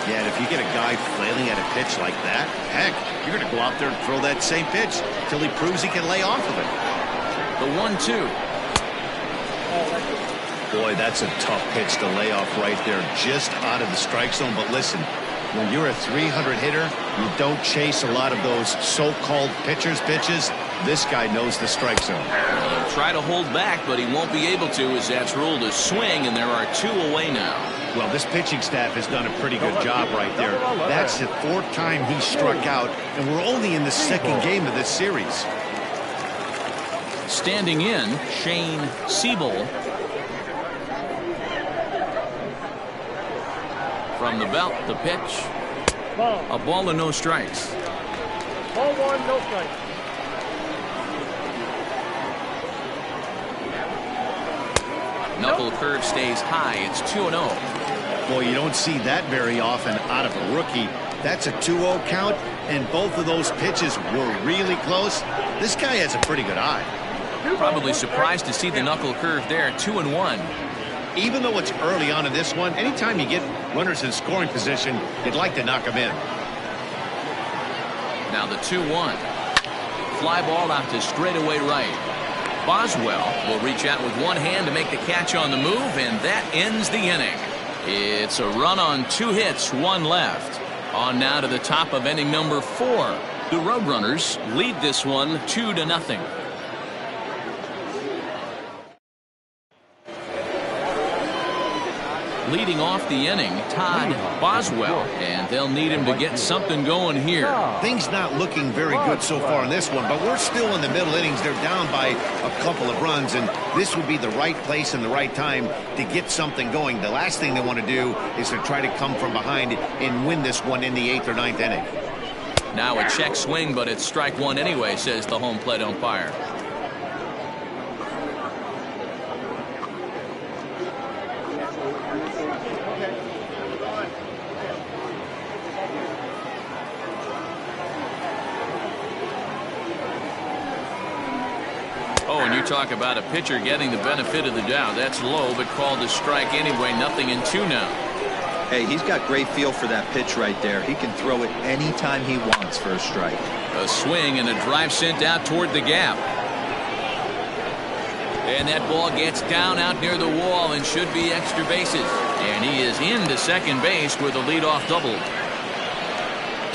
Yeah, and if you get a guy flailing at a pitch like that, heck, you're going to go out there and throw that same pitch till he proves he can lay off of it. The 1-2. Boy, that's a tough pitch to lay off right there, just out of the strike zone. But listen, when you're a 300 hitter, you don't chase a lot of those so-called pitchers' pitches. This guy knows the strike zone. He'll try to hold back, but he won't be able to as that's ruled a swing, and there are two away now. Well, this pitching staff has done a pretty good job right there. That's the fourth time he struck out, and we're only in the second game of this series. Standing in, Shane Siebel. From the belt, the pitch. A ball and no strikes. Ball one, no strikes. Knuckle curve stays high. It's 2-0. Boy, you don't see that very often out of a rookie. That's a 2-0 count, and both of those pitches were really close. This guy has a pretty good eye. Probably surprised to see the knuckle curve there. 2-1. Even though it's early on in this one, anytime you get runners in scoring position, you'd like to knock them in. Now the 2-1. Fly ball out to straightaway right. Boswell will reach out with one hand to make the catch on the move, and that ends the inning. It's a run on 2 hits, 1 left. On now to the top of inning number 4. The Roadrunners lead this one 2-0. Leading off the inning, Todd Boswell, and they'll need him to get something going here. Things not looking very good so far in this one, but we're still in the middle innings. They're down by a couple of runs, and this would be the right place and the right time to get something going. The last thing they want to do is to try to come from behind and win this one in the 8th or 9th inning. Now a check swing, but it's strike one anyway, says the home plate umpire. Oh, and you talk about a pitcher getting the benefit of the doubt. That's low, but called a strike anyway. 0-2 now. Hey, he's got great feel for that pitch right there. He can throw it anytime he wants for a strike. A swing and a drive sent out toward the gap. And that ball gets down out near the wall and should be extra bases. And he is into second base with a leadoff double.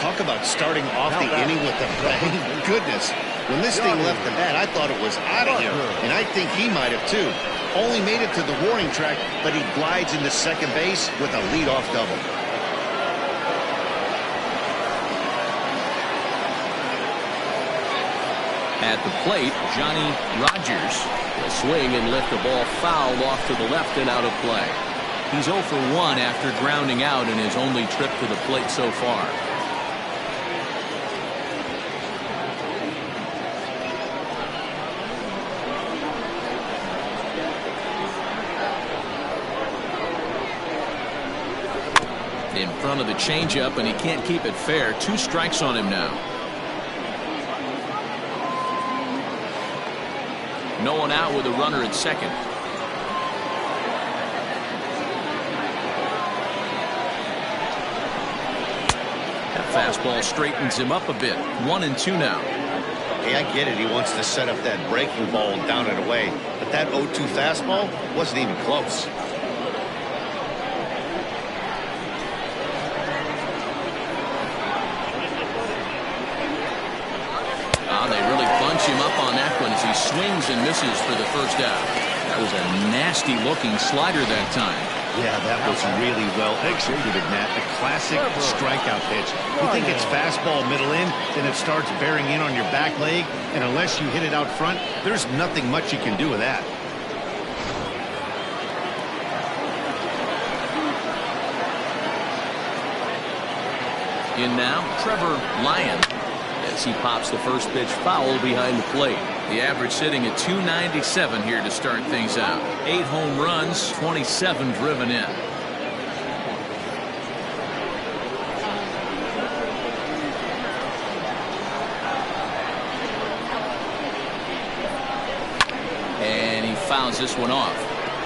Talk about starting off the inning with a bang. Goodness. When this thing left the bat, I thought it was out of here. And I think he might have too. Only made it to the warning track, but he glides into second base with a leadoff double. At the plate, Johnny Rogers will swing and lift the ball foul off to the left and out of play. He's 0 for 1 after grounding out in his only trip to the plate so far. In front of the changeup, and he can't keep it fair. 2 strikes on him now. No one out with a runner at second. That fastball straightens him up a bit. 1-2 now. Hey, I get it. He wants to set up that breaking ball down and away. But that 0-2 fastball wasn't even close. They really bunch him up on that one as he swings and misses for the first out. That was a nasty looking slider that time. Yeah, that was really well executed, Matt. A classic strikeout pitch. You think it's fastball middle in, then it starts bearing in on your back leg, and unless you hit it out front, there's nothing much you can do with that. In now, Trevor Lyon, as he pops the first pitch foul behind the plate. The average sitting at 297 here to start things out. 8 home runs, 27 driven in. And he fouls this one off.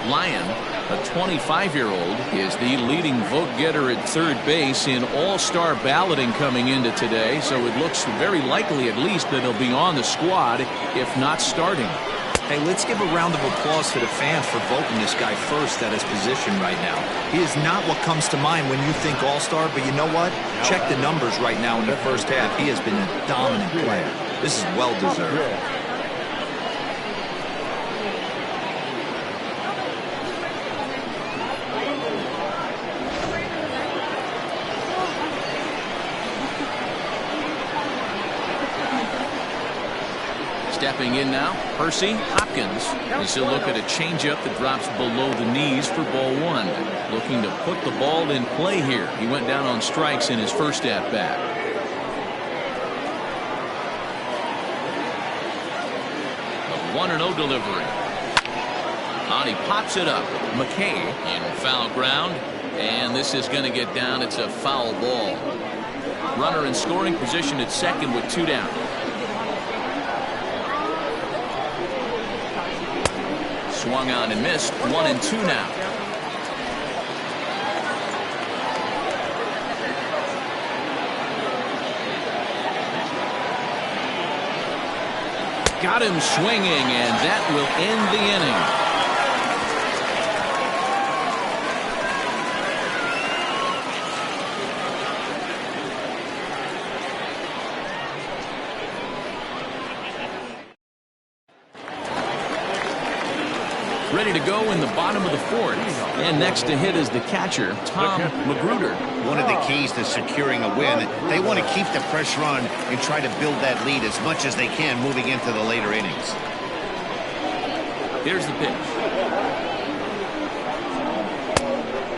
Lyon, a 25-year-old, is the leading vote getter at third base in all-star balloting coming into today, so it looks very likely at least that he'll be on the squad, if not starting. Hey, let's give a round of applause to the fans for voting this guy first at his position right now. He is not what comes to mind when you think all-star, but you know what? Check the numbers right now in the first half. He has been a dominant player. This is well-deserved. Stepping in now, Percy Hopkins. As he'll look at a changeup that drops below the knees for ball 1. Looking to put the ball in play here. He went down on strikes in his first at-bat. A 1-0 delivery. On he pops it up. McKay in foul ground. And this is going to get down. It's a foul ball. Runner in scoring position at second with 2 down. Swung on and missed. 1-2 now. Got him swinging, and that will end the inning. Ready to go in the bottom of the 4th. And next to hit is the catcher, Tom Magruder. One of the keys to securing a win, they want to keep the pressure on and try to build that lead as much as they can moving into the later innings. Here's the pitch.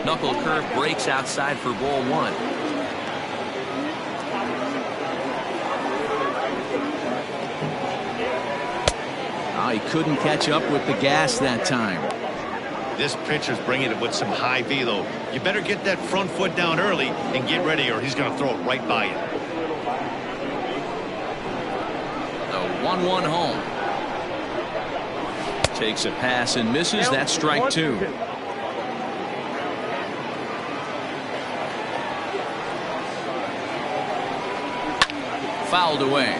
Knuckle curve breaks outside for ball 1. He couldn't catch up with the gas that time. This pitcher's bringing it with some high velo. You better get that front foot down early and get ready, or he's going to throw it right by you. The 1-1 home. Takes a pass and misses. That's strike 2. Fouled away.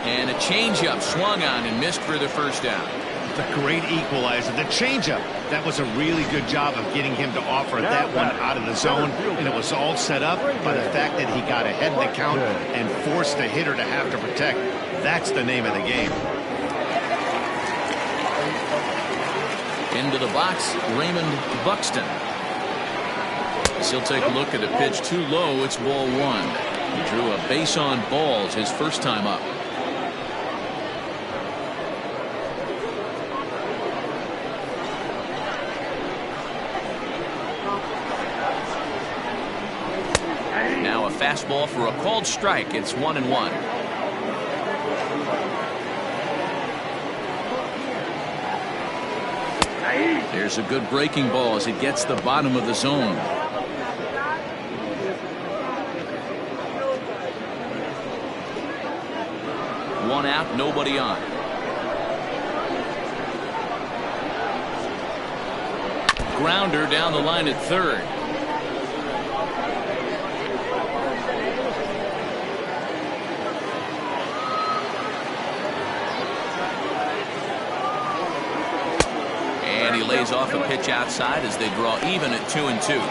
And a changeup swung on and missed for the first down. It's a great equalizer. The changeup, that was a really good job of getting him to offer that one out of the zone, and it was all set up by the fact that he got ahead in the count and forced the hitter to have to protect. That's the name of the game. Into the box, Raymond Buxton. He'll take a look at a pitch too low. It's ball one. He drew a base on balls his first time up. Now a fastball for a called strike. It's 1-1. There's a good breaking ball as it gets the bottom of the zone. One out, nobody on. Grounder down the line at third. And he lays off a pitch outside as they draw even at 2-2.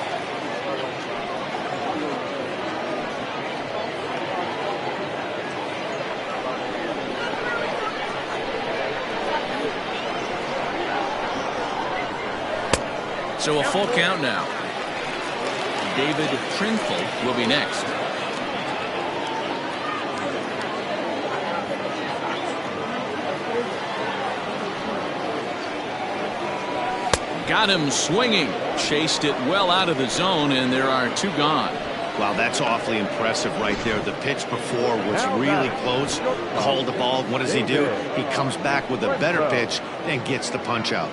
So a full count now. David Trimfle will be next. Got him swinging. Chased it well out of the zone, and there are two gone. Wow, that's awfully impressive right there. The pitch before was really close. Called the ball. What does he do? He comes back with a better pitch and gets the punch out.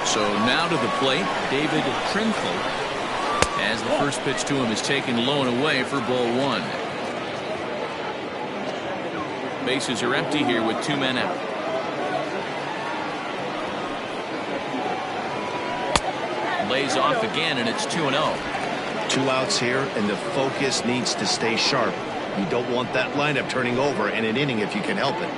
So now to the plate, David Trimfle, as the first pitch to him is taken low and away for ball one. Bases are empty here with two men out. Lays off again, and it's 2-0. 2 outs here, and the focus needs to stay sharp. You don't want that lineup turning over in an inning if you can help it.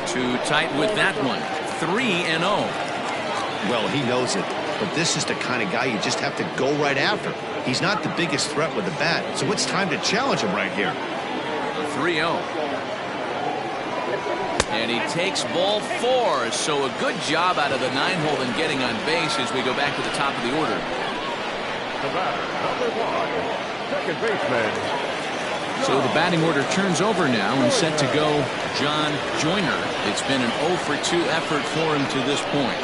Too tight with that one. 3-0. Well, he knows it, but this is the kind of guy you just have to go right after. He's not the biggest threat with the bat, so it's time to challenge him right here. 3-0. And he takes ball 4, so a good job out of the 9-hole in getting on base as we go back to the top of the order. The batter, number 1, second baseman. So the batting order turns over now and set to go John Joyner. It's been an 0-for-2 effort for him to this point.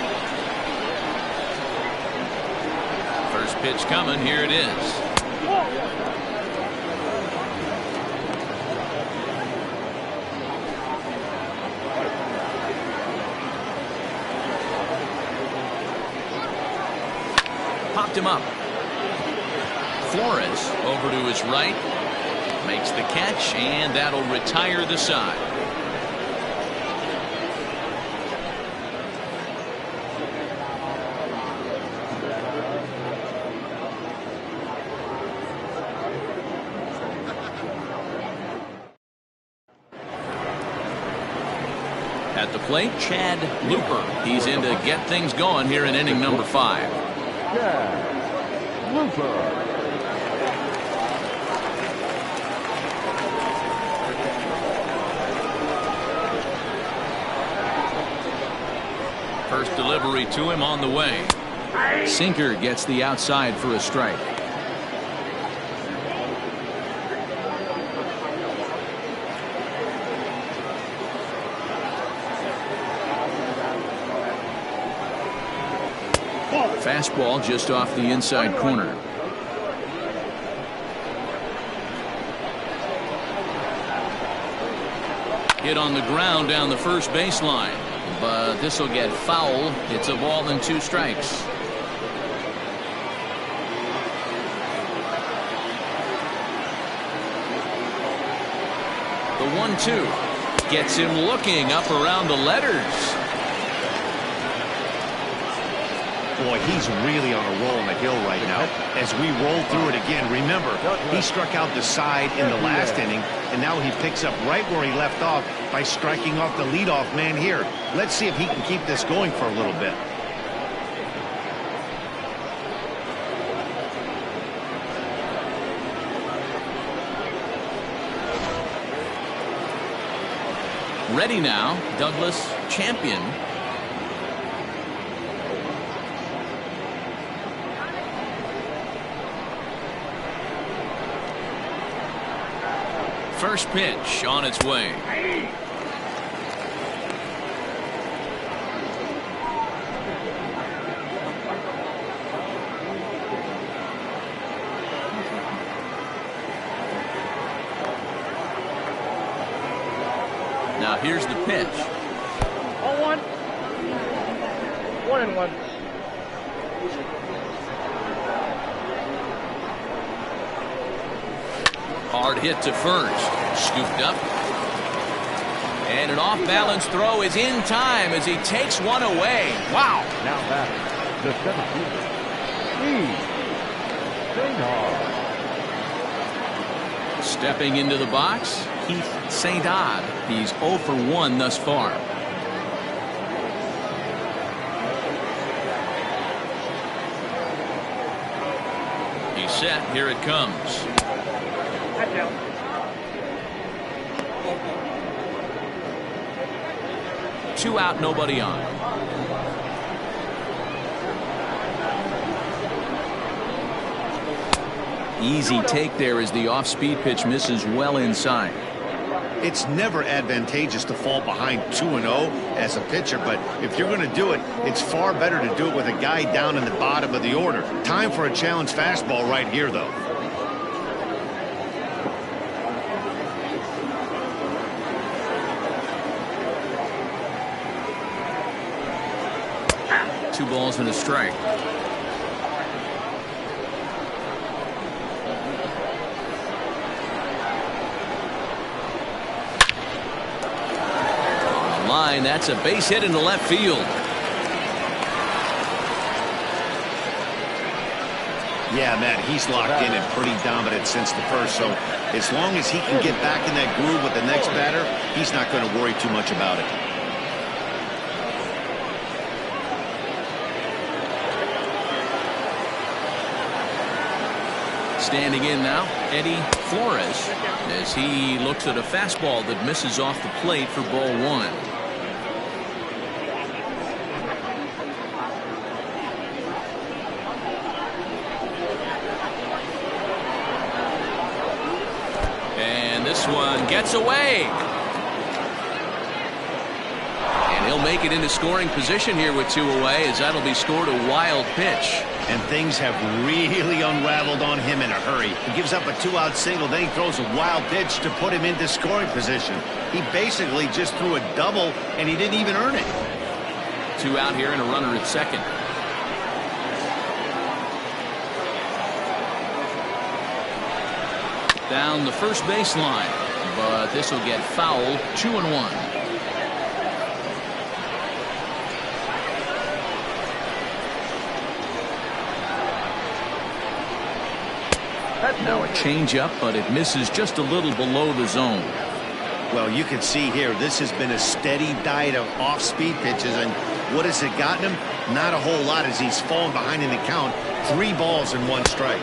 First pitch coming. Here it is. Popped him up. Flores over to his right. Makes the catch, and that'll retire the side. At the plate, Chad Looper. He's in to get things going here in inning number 5. Chad Looper. First delivery to him on the way. Sinker gets the outside for a strike. Fastball just off the inside corner. Hit on the ground down the first baseline. But this will get foul. It's a ball and 2 strikes. The 1-2 gets him looking up around the letters. Boy, he's really on a roll on the hill right now. As we roll through it again, remember, he struck out the side in the last inning, and now he picks up right where he left off by striking off the leadoff man here. Let's see if he can keep this going for a little bit. Ready now, Douglas Champion. First pitch on its way. Now here's the pitch. 0-1. 1-1. Hard hit to first. Scooped up. And an off-balance throw is in time as he takes one away. Wow. Now batting, the 17th. Stepping into the box, Keith St. Odd. He's 0 for 1 thus far. He's set. Here it comes. Touchdown. Two out, nobody on. Easy take there as the off-speed pitch misses well inside. It's never advantageous to fall behind 2-0 as a pitcher, but if you're going to do it, it's far better to do it with a guy down in the bottom of the order. Time for a challenge fastball right here, though. Two balls and a strike. Line, that's a base hit into left field. Yeah, Matt, he's locked in and pretty dominant since the first, so as long as he can get back in that groove with the next batter, he's not going to worry too much about it. Standing in now, Eddie Flores, as he looks at a fastball that misses off the plate for ball one. And this one gets away. And he'll make it into scoring position here with two away, as that'll be scored a wild pitch. And things have really unraveled on him in a hurry. He gives up a two-out single, then he throws a wild pitch to put him into scoring position. He basically just threw a double, and he didn't even earn it. Two out here and a runner at second. Down the first baseline, but this will get fouled. 2-1. Now a changeup, but it misses just a little below the zone. Well, you can see here, this has been a steady diet of off-speed pitches, and what has it gotten him? Not a whole lot as he's fallen behind in the count. 3 balls and 1 strike.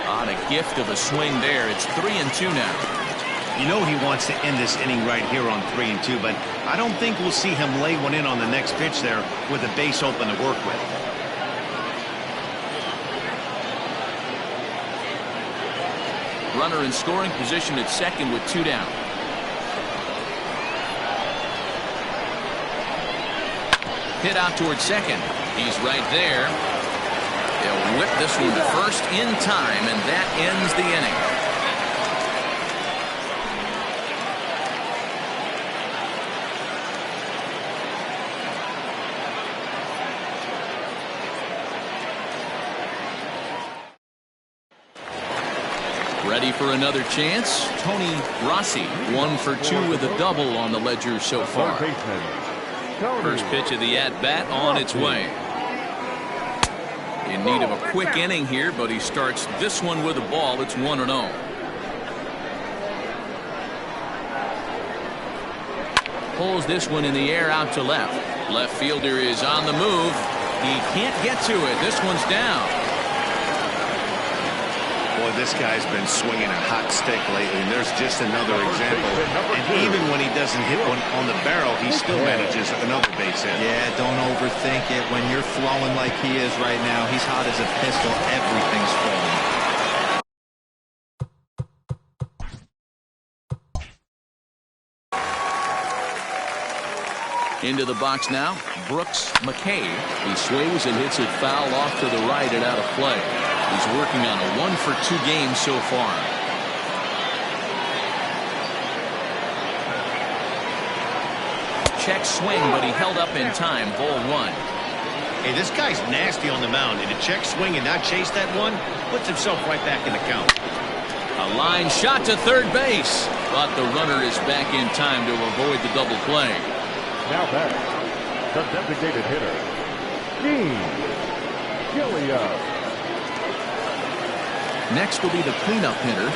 On a gift of a swing there. It's 3-2 now. You know he wants to end this inning right here on 3-2, but I don't think we'll see him lay one in on the next pitch there with a base open to work with. Runner in scoring position at second with 2 down. Hit out towards second. He's right there. They'll whip this one to first in time, and that ends the inning. Ready for another chance? Tony Rossi, 1 for 2 with a double on the ledger so far. First pitch of the at-bat on its way. In need of a quick inning here, but he starts this one with a ball. It's 1-0. Pulls this one in the air out to left. Left fielder is on the move. He can't get to it. This one's down. Boy, this guy's been swinging a hot stick lately, and there's just another example. And even when he doesn't hit one on the barrel, he still manages another base hit. Yeah, don't overthink it. When you're flowing like he is right now, he's hot as a pistol. Everything's falling. Into the box now, Brooks McKay. He swings and hits it foul off to the right and out of play. He's working on a 1-for-2 game so far. Check swing, but he held up in time. Ball 1. Hey, this guy's nasty on the mound, and to check swing and not chase that one puts himself right back in the count. A line shot to third base, but the runner is back in time to avoid the double play. Now back, the designated hitter, Gilliam. Next will be the cleanup hitter,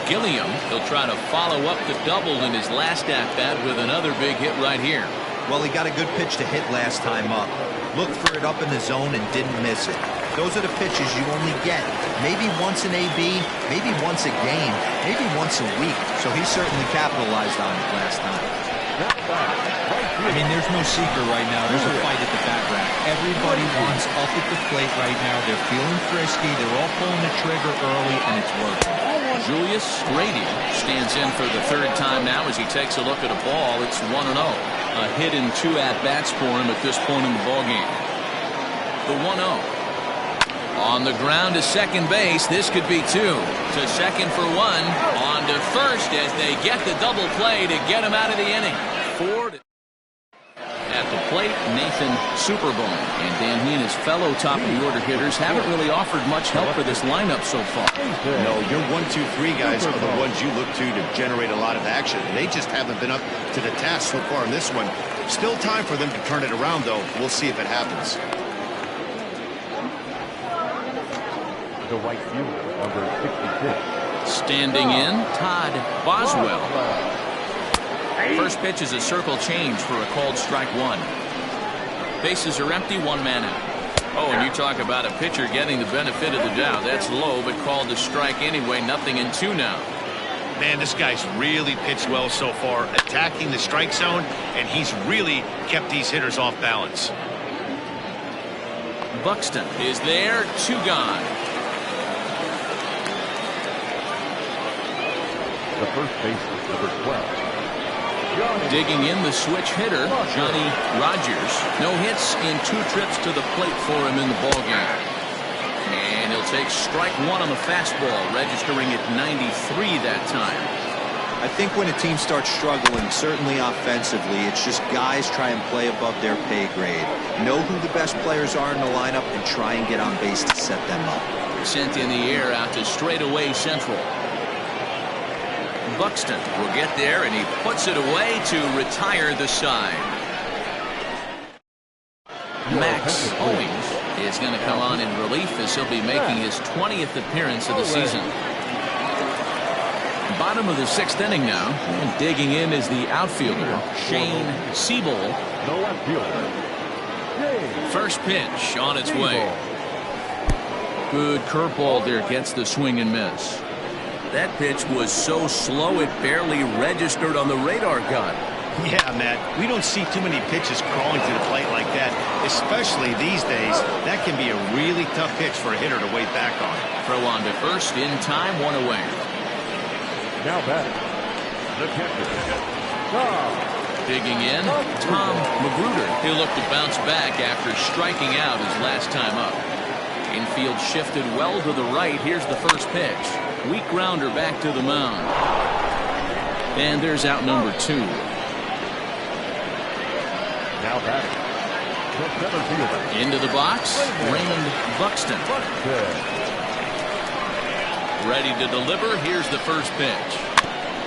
Gilliam. He'll try to follow up the double in his last at-bat with another big hit right here. Well, he got a good pitch to hit last time up. Looked for it up in the zone and didn't miss it. Those are the pitches you only get. Maybe once an AB, maybe once a game, maybe once a week. So he certainly capitalized on it last time. I mean, there's no secret right now. There's a fight at the bat rack. Everybody wants up at the plate right now. They're feeling frisky. They're all pulling the trigger early, and it's working. Julius Grady stands in for the third time now as he takes a look at a ball. It's 1-0. A hit in 2 at-bats for him at this point in the ballgame. The 1-0. On the ground to second base. This could be 2. To second for 1. On to first as they get the double play to get him out of the inning. 4 to... At the plate, Nathan Superbone. And Dan he and his fellow top-of-the-order hitters haven't really offered much help for this lineup so far. No, your 1, 2, 3 guys are the ones you look to generate a lot of action. They just haven't been up to the task so far in this one. Still time for them to turn it around, though. We'll see if it happens. The right fielder, number 66. Standing in, Todd Boswell. First pitch is a circle change for a called strike 1. Bases are empty, 1 man out. Oh, and you talk about a pitcher getting the benefit of the doubt. That's low, but called a strike anyway. 0-2 now. Man, this guy's really pitched well so far, attacking the strike zone, and he's really kept these hitters off balance. Buxton is there, 2 gone. The first baseman, number 12. Digging in the switch hitter, Johnny Rogers. No hits in 2 trips to the plate for him in the ballgame. And he'll take strike 1 on the fastball, registering at 93 that time. I think when a team starts struggling, certainly offensively, it's just guys try and play above their pay grade. Know who the best players are in the lineup and try and get on base to set them up. Sent in the air out to straightaway central. Buxton will get there, and he puts it away to retire the side. Max Owings is going to come on in relief as he'll be making his 20th appearance of the season. Bottom of the 6th inning now, and digging in is the outfielder, Shane Siebel. The left fielder. First pitch on its way. Good curveball there, gets the swing and miss. That pitch was so slow it barely registered on the radar gun. Yeah, Matt, we don't see too many pitches crawling to the plate like that, especially these days. That can be a really tough pitch for a hitter to wait back on. Throw on to first in time, 1 away. Now back, the catcher. Digging in, Tom Magruder. He'll look to bounce back after striking out his last time up. Infield shifted well to the right. Here's the first pitch. Weak grounder back to the mound. And there's out number 2. Now back, the center fielder. Into the box, Raymond Buxton. Ready to deliver. Here's the first pitch.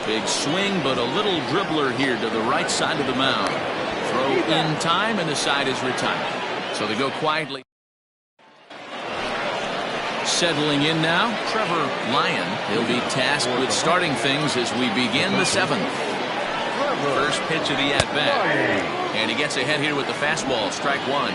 Big swing, but a little dribbler here to the right side of the mound. Throw in time, and the side is retired. So they go quietly. Settling in now, Trevor Lyon. He'll be tasked with starting things as we begin the 7th. First pitch of the at-bat. And he gets ahead here with the fastball, strike 1.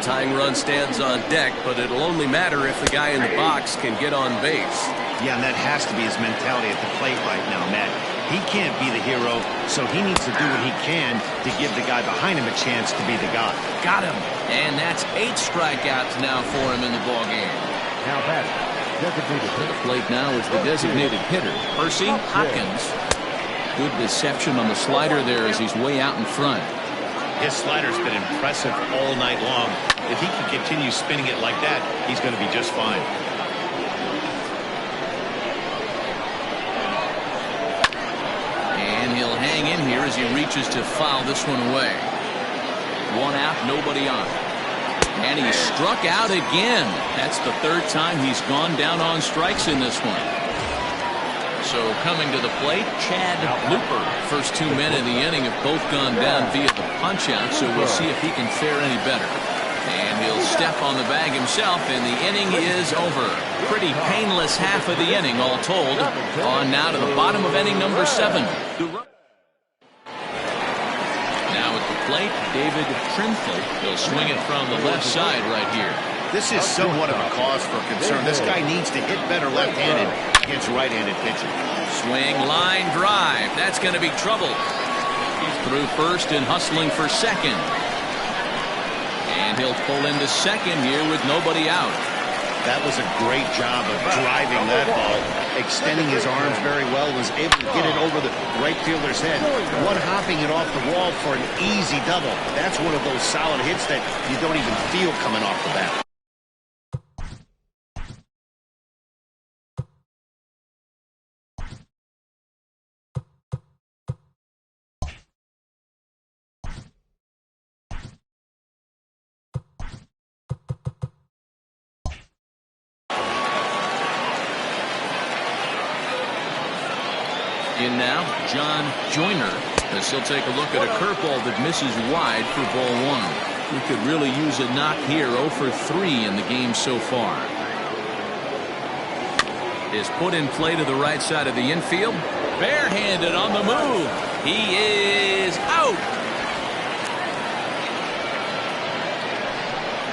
Tying run stands on deck, but it'll only matter if the guy in the box can get on base. Yeah, and that has to be his mentality at the plate right now, Matt. He can't be the hero, so he needs to do what he can to give the guy behind him a chance to be the guy. Got him. And that's 8 strikeouts now for him in the ballgame. Now batting, designated To the plate now is the designated hitter, Percy Hopkins. Good deception on the slider there as he's way out in front. His slider's been impressive all night long. If he can continue spinning it like that, he's going to be just fine. And he'll hang in here as he reaches to foul this one away. 1 out, nobody on. And he struck out again. That's the 3rd time he's gone down on strikes in this one. So coming to the plate, Chad Looper. First 2 men in the inning have both gone down via the punch-out, so we'll see if he can fare any better. And he'll step on the bag himself, and the inning is over. Pretty painless half of the inning, all told. On now to the bottom of inning number 7. Now at the plate, David Trimfle. He'll swing it from the left side right here. This is somewhat of a cause for concern. This guy needs to hit better left-handed against right-handed pitching. Swing, line drive. That's going to be trouble. He's through first and hustling for second. And he'll pull into second here with nobody out. That was a great job of driving that ball. Extending his arms very well. Was able to get it over the right fielder's head. One-hopping it off the wall for an easy double. That's one of those solid hits that you don't even feel coming off the bat. In now, John Joyner, as he'll take a look at a curveball that misses wide for ball 1. We could really use a knock here. 0 for 3 in the game so far. Is put in play to the right side of the infield. Barehanded on the move. He is out.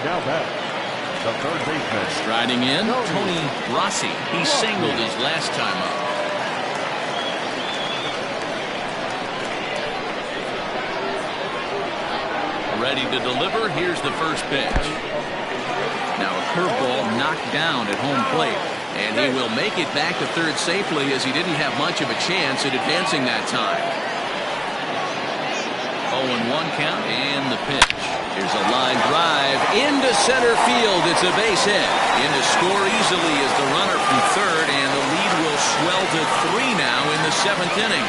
Now batting, the third baseman. Striding in, Tony Rossi. He singled his last time up. Ready to deliver. Here's the first pitch. Now a curveball knocked down at home plate. And he will make it back to third safely as he didn't have much of a chance at advancing that time. 0-1 count and the pitch. Here's a line drive into center field. It's a base hit. In to score easily is the runner from third, and the lead will swell to 3 now in the 7th inning.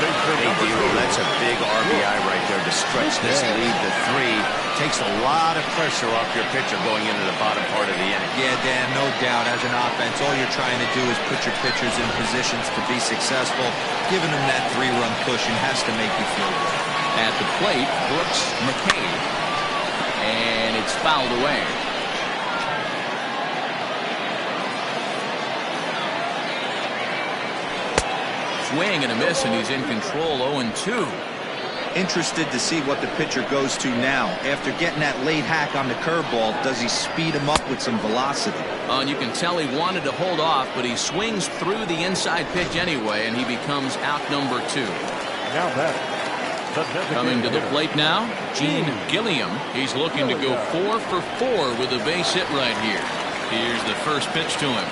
Hey, Dero, that's a big RBI right there to stretch this lead to 3. Takes a lot of pressure off your pitcher going into the bottom part of the inning. Yeah, Dan, no doubt. As an offense, all you're trying to do is put your pitchers in positions to be successful. Giving them that 3-run cushion has to make you feel good. At the plate, Brooks McCabe. And it's fouled away. Swing and a miss, and he's in control. 0-2. Interested to see what the pitcher goes to now. After getting that late hack on the curveball, does he speed him up with some velocity? And you can tell he wanted to hold off, but he swings through the inside pitch anyway, and he becomes out number 2. Now batting. Coming to the plate now, Gene Gilliam. He's looking to go 4 for 4 with a base hit right here. Here's the first pitch to him.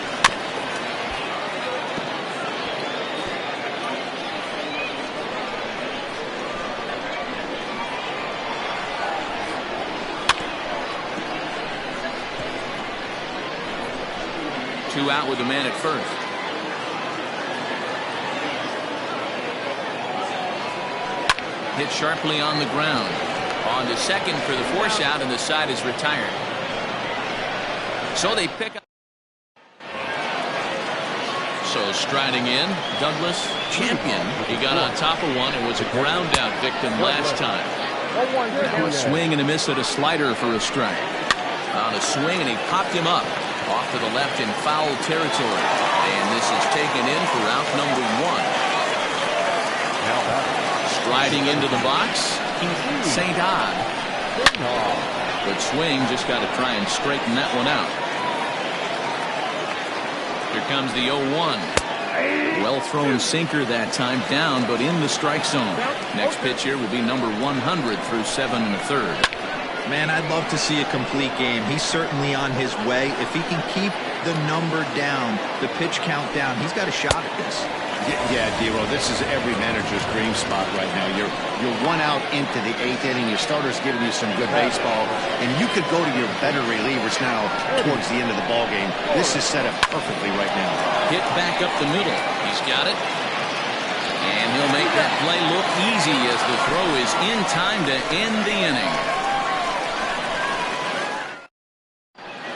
Two out with the man at first. Hit sharply on the ground. On to second for the force out, and the side is retired. So they pick up. So striding in, Douglas Champion. He got on top of one and was a ground out victim last time. Now a swing and a miss at a slider for a strike. On a swing, and he popped him up off to the left in foul territory. And this is taken in for out number 1. Striding into the box, Keith St. Odd. Good swing, just got to try and straighten that one out. Here comes the 0-1. Well thrown sinker that time, down but in the strike zone. Next pitch here will be number 100 through 7 1/3. Man, I'd love to see a complete game. He's certainly on his way. If he can keep the number down, the pitch count down, he's got a shot at this. Yeah, D-Roll, this is every manager's dream spot right now. You're 1 out into the 8th inning. Your starter's giving you some good baseball, and you could go to your better relievers now towards the end of the ball game. This is set up perfectly right now. Hit back up the middle. He's got it. And he'll make that play look easy as the throw is in time to end the inning.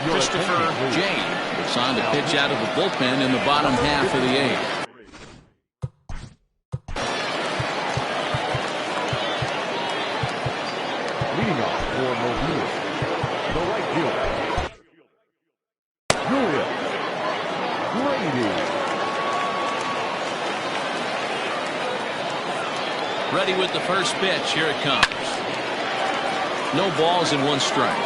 Christopher J. was on to pitch out of the bullpen in the bottom half of the 8th. Leading off for Mobile, the right fielder, Gilliam. Ready with the first pitch. Here it comes. No balls and 1 strike.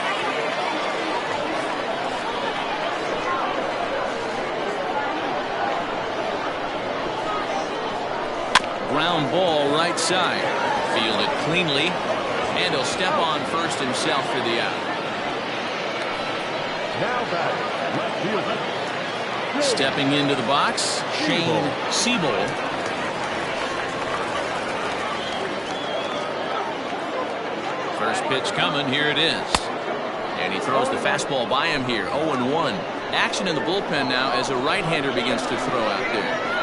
Ground ball right side. Fielded cleanly. And he'll step on first himself for the out. Now batting, left fielder. Stepping into the box, Shane Siebel. First pitch coming. Here it is. And he throws the fastball by him here. 0-1. Action in the bullpen now as a right-hander begins to throw out there.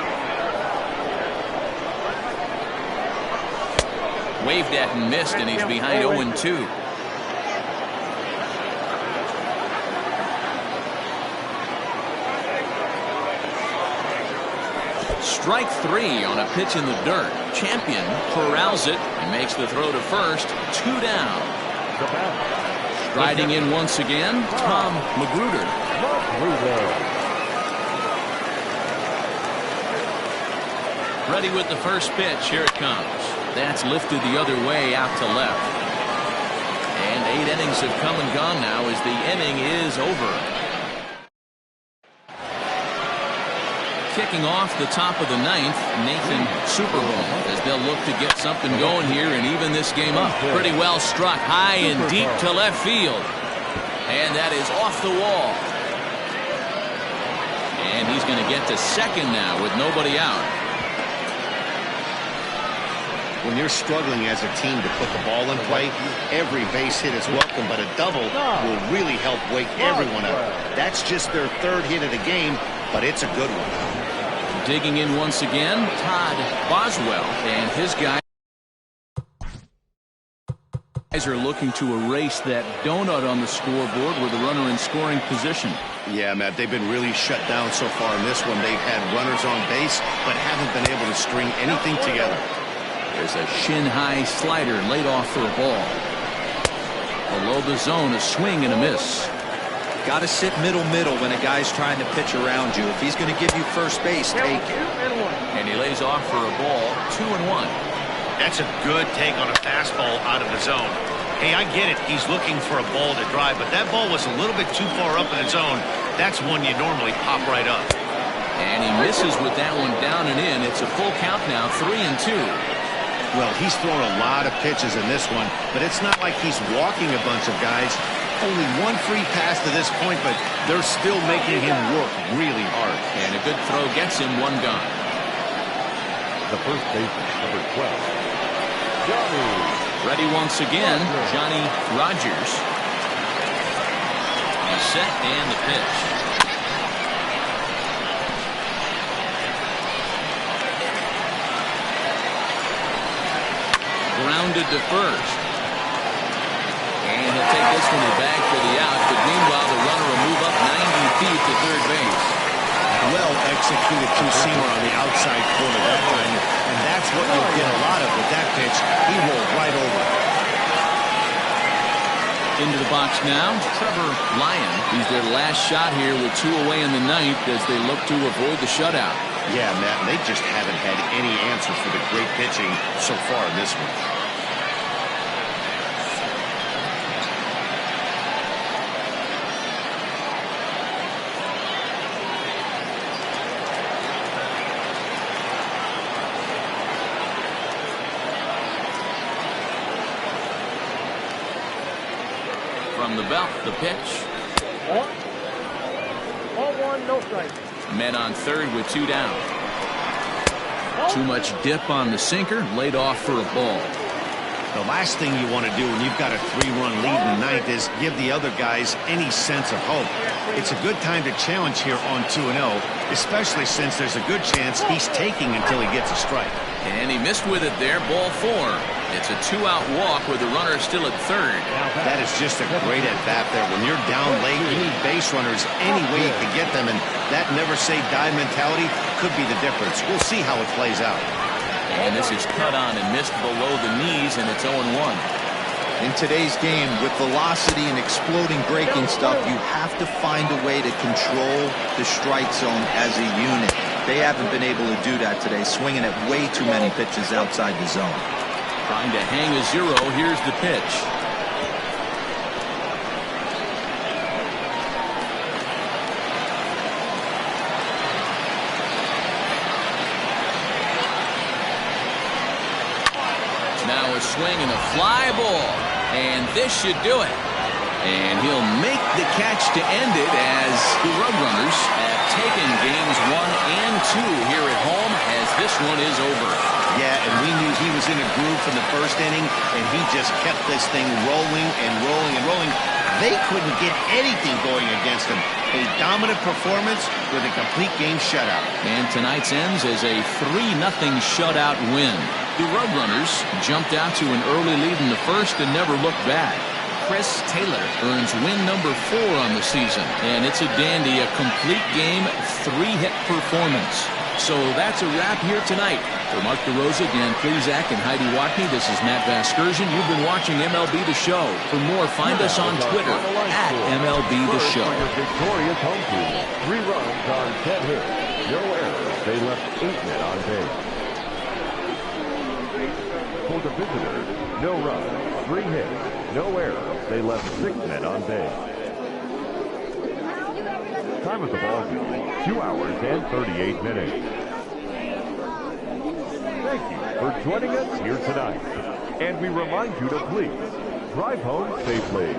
Waved at and missed, and he's behind 0-2. Strike 3 on a pitch in the dirt. Champion corrals it and makes the throw to first. 2 down. Riding in once again, Tom Magruder. Ready with the first pitch. Here it comes. That's lifted the other way out to left. And 8 innings have come and gone now as the inning is over. Kicking off the top of the 9th, Nathan Superholm, as they'll look to get something going here and even this game up. Pretty well struck high and deep to left field. And that is off the wall. And he's going to get to second now with nobody out. When you're struggling as a team to put the ball in play, every base hit is welcome, but a double will really help wake everyone up. That's just their 3rd hit of the game, but it's a good one. Digging in once again, Todd Boswell and his guys are looking to erase that donut on the scoreboard with a runner in scoring position. Yeah, Matt, they've been really shut down so far in this one. They've had runners on base, but haven't been able to string anything together. There's a shin-high slider laid off for a ball. Below the zone, a swing and a miss. Got to sit middle when a guy's trying to pitch around you. If he's going to give you first base, take it. And he lays off for a ball. 2-1. That's a good take on a fastball out of the zone. Hey, I get it. He's looking for a ball to drive, but that ball was a little bit too far up in the zone. That's one you normally pop right up. And he misses with that one down and in. It's a full count now, 3-2. Well, he's thrown a lot of pitches in this one, but it's not like he's walking a bunch of guys. Only 1 free pass to this point, but they're still making him work really hard. And a good throw gets him 1 gone. The first baseman, number 12, Johnny. Ready once again, Johnny Rogers. He's set and the pitch. Grounded to first. And he'll take this one to the bag for the out, but meanwhile the runner will move up 90 feet to third base. Well executed two-seamer on the outside corner that time, and that's what you'll get a lot of with that pitch. He rolled right over. Into the box now, Trevor Lyon. He's their last shot here with 2 away in the 9th as they look to avoid the shutout. Yeah, Matt, they just haven't had any answer for the great pitching so far in this one. from the belt. The pitch. Ball one, no strike. Men on third with 2 down. Too much dip on the sinker, laid off for a ball. The last thing you want to do when you've got a 3-run lead in the ninth is give the other guys any sense of hope. It's a good time to challenge here on 2-0, especially since there's a good chance he's taking until he gets a strike. And he missed with it there, ball 4. It's a 2-out walk with the runner still at third. That is just a great at-bat there. When you're down late, you need base runners any way you can get them, and that never-say-die mentality could be the difference. We'll see how it plays out. And this is cut on and missed below the knees, and it's 0-1. In today's game, with velocity and exploding breaking stuff, you have to find a way to control the strike zone as a unit. They haven't been able to do that today, swinging at way too many pitches outside the zone. Trying to hang a 0. Here's the pitch. Now a swing and a fly ball. And this should do it. And he'll make the catch to end it as the Roadrunners have taken games 1 and 2 here at home, as this one is over. Yeah, and we knew he was in a groove from the first inning, and he just kept this thing rolling and rolling and rolling. They couldn't get anything going against him. A dominant performance with a complete game shutout. And tonight's ends as a 3-0 shutout win. The Roadrunners jumped out to an early lead in the first and never looked back. Chris Taylor earns win number 4 on the season. And it's a dandy, a complete game, 3-hit performance. So that's a wrap here tonight. For Mark DeRosa, Dan Plezak, and Heidi Watney, this is Matt Vasgersian. You've been watching MLB The Show. For more, find us on Twitter at MLB The Show. Victorious home team. 3 runs on 10 hits. No errors. They left 8 men on base. For the visitors, no runs, 3 hits, no errors. They left 6 men on base. Time of the ball game, 2 hours and 38 minutes. Thank you for joining us here tonight. And we remind you to please drive home safely.